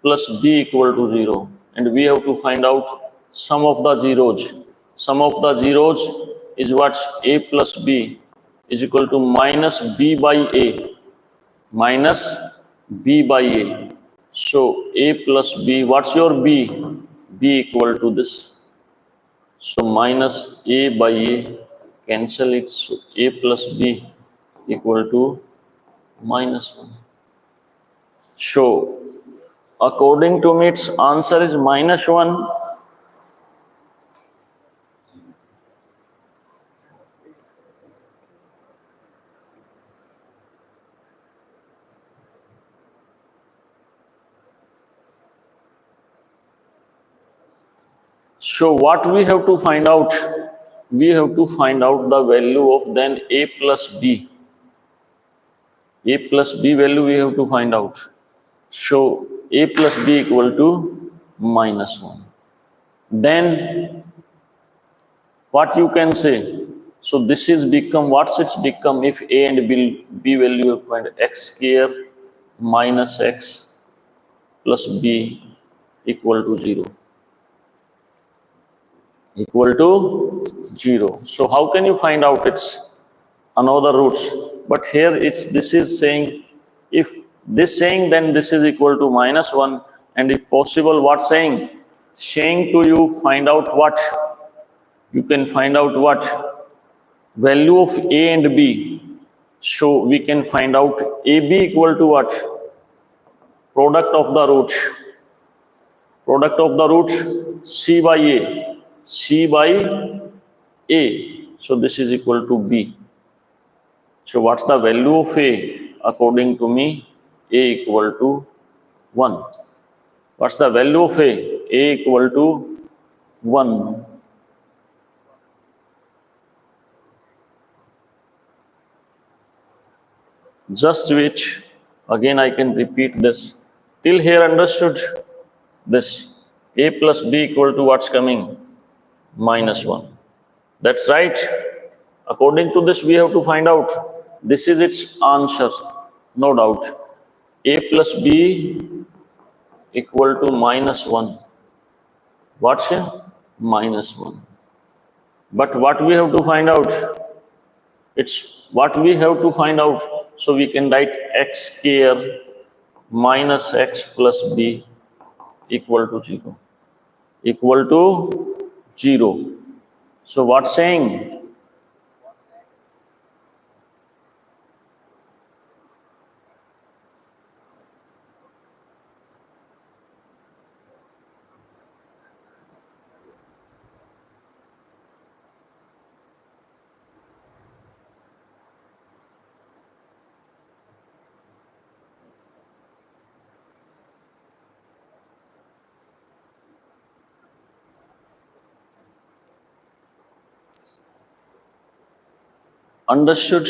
plus b equal to 0. And we have to find out sum of the zeros. Sum of the zeros is what? A plus b is equal to minus b by a. Minus b by a. So a plus b, what's your b? B equal to this. So minus a by a, cancel it. So a plus b equal to minus 1. So according to me, its answer is minus 1. So what we have to find out? We have to find out the value of then a plus b. A plus b value we have to find out. So a plus b equal to minus 1. Then what you can say? So this is become, what's it's become if a and b value you find x square minus x plus b equal to 0. Equal to 0. So how can you find out its another roots? But here it's, this is saying, if this saying, then this is equal to minus 1, and if possible, what saying? Saying to you, find out what? You can find out what? Value of a and b. So we can find out ab equal to what? Product of the roots. Product of the roots c by a. C by a. So this is equal to b. So what's the value of a? According to me, a equal to 1. What's the value of a? A equal to 1. Just wait. Again I can repeat this. Till here understood this. A plus b equal to what's coming? Minus 1. That's right. According to this, we have to find out. This is its answer, no doubt. A plus b equal to minus 1. What's it? Minus 1. But what we have to find out? It's what we have to find out. So we can write x square minus x plus b equal to 0. Equal to 0. So what's saying? Understood?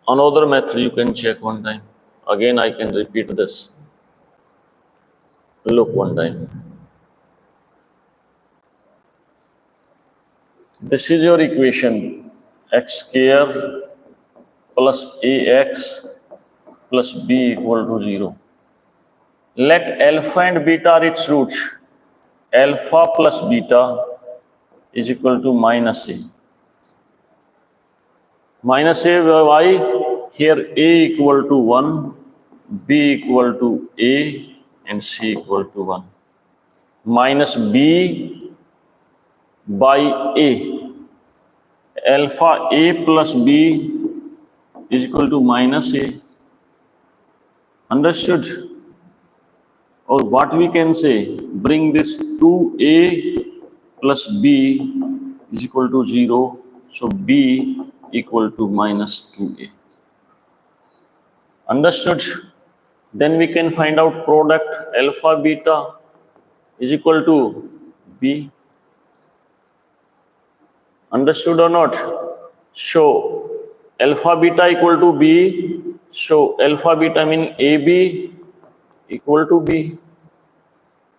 Another method you can check one time. Again, I can repeat this. Look one time. This is your equation. X square plus ax plus b equal to 0. Let alpha and beta are its roots. Alpha plus beta is equal to minus a. Minus a, why? Here a equal to 1, b equal to a, and c equal to 1. Minus b by a. Alpha a plus b is equal to minus a. Understood? Or what we can say, bring this 2a plus b is equal to 0. So b equal to minus 2a. Understood? Then we can find out product alpha beta is equal to b. Understood or not? So alpha beta equal to b. So alpha beta mean ab equal to b.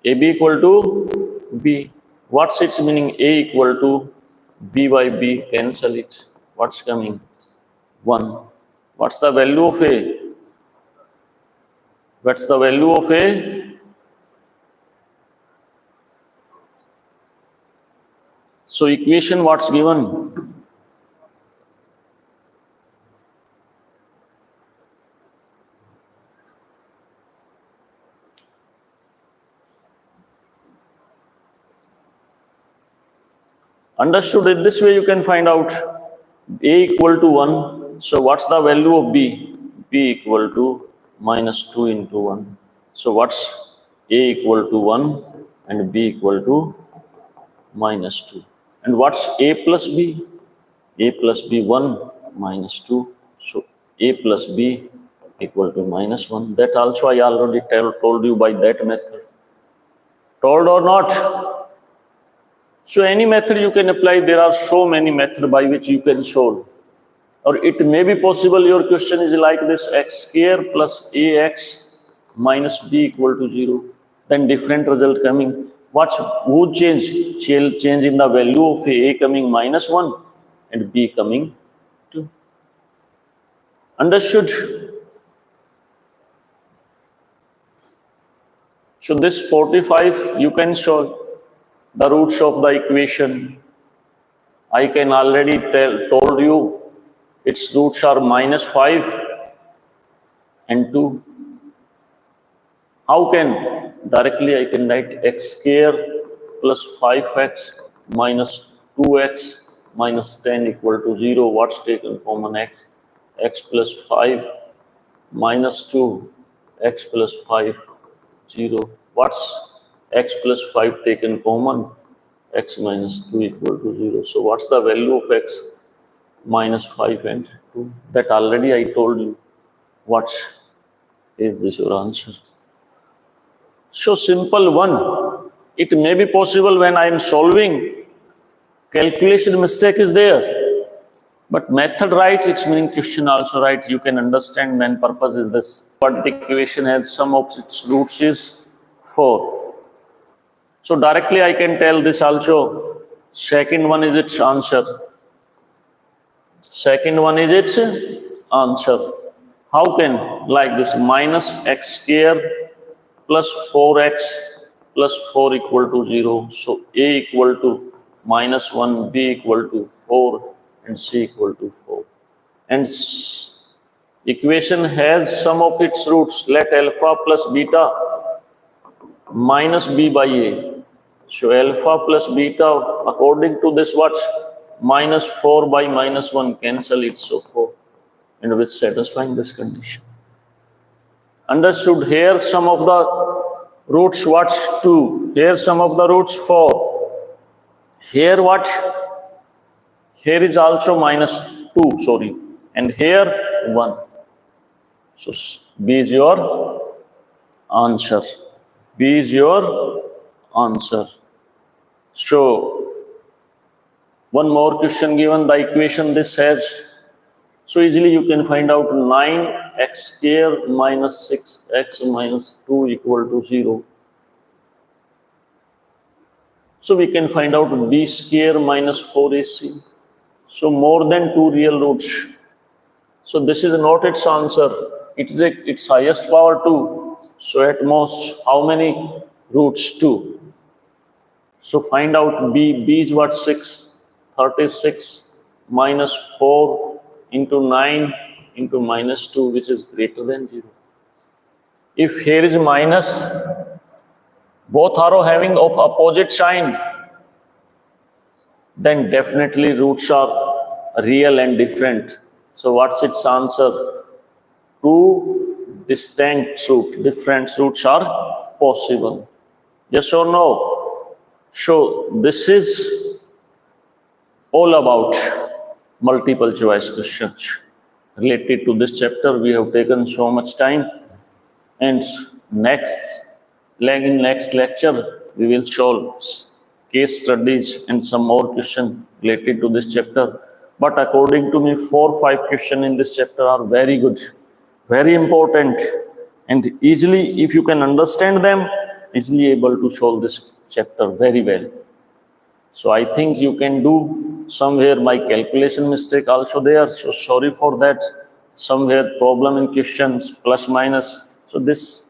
AB equal to b. What's its meaning? A equal to b by b. Cancel it. What's coming? 1. What's the value of a? What's the value of a? So equation what's given? Understood? In this way you can find out a equal to 1. So what's the value of b? B equal to minus 2 into 1. So what's a equal to 1 and b equal to minus 2. And what's a plus b? A plus b 1 minus 2. So a plus b equal to minus 1. That also I already told you by that method. Told or not? So any method you can apply. There are so many methods by which you can solve. Or it may be possible your question is like this: x square plus ax minus b equal to 0. Then different result coming. What would change? Change in the value of a coming minus 1 and b coming 2. Understood? So this 45 you can solve. The roots of the equation, I can already told you its roots are minus 5 and 2. How can? Directly I can write x square plus 5x minus 2x minus 10 equal to 0. What's taken common? X. X plus 5 minus 2, x plus 5, 0. What's x plus 5 taken common? X minus 2 equal to 0. So what's the value of x? Minus 5 and 2. That already I told you. What is this your answer? So simple one. It may be possible when I am solving, calculation mistake is there. But method right, it's meaning question also right. You can understand main purpose is this. Quadratic equation has sum of its roots is 4. So directly I can tell this also. Second one is its answer. Second one is its answer. How can? Like this: minus x square plus 4x plus 4 equal to 0. So a equal to minus 1, b equal to 4, and c equal to 4. And equation has sum of its roots. Let alpha plus beta minus b by a. So alpha plus beta, according to this, what? Minus 4 by minus 1, cancel it, so 4. And with satisfying this condition. Understood? Here sum of the roots, what's 2? Here sum of the roots 4. Here what? Here is also minus 2, sorry. And here 1. So B is your answer. B is your answer. So One more question given, the equation this has. So easily you can find out 9x square minus 6x minus 2 equal to 0. So we can find out b square minus 4ac. So more than 2 real roots. So this is not its answer. It is its highest power 2. So at most, how many roots? 2. So find out b. B is what? 6. 36 minus 4 into 9 into minus 2, which is greater than 0. If here is minus, both are having of opposite sign, then definitely roots are real and different. So what's its answer? Two distinct roots, different roots are possible. Yes or no? So this is all about multiple choice questions. Related to this chapter, we have taken so much time, and in next lecture, we will solve case studies and some more questions related to this chapter. But according to me, 4 5 questions in this chapter are very good, very important, and easily, if you can understand them, easily able to solve this chapter very well. So I think you can do somewhere my calculation mistake also there. So sorry for that. Somewhere problem in questions plus minus. So this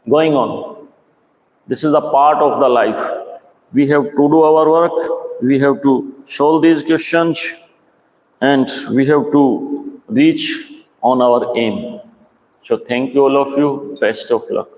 going on. This is a part of the life. We have to do our work. We have to solve these questions, and we have to reach on our aim. So thank you all of you. Best of luck.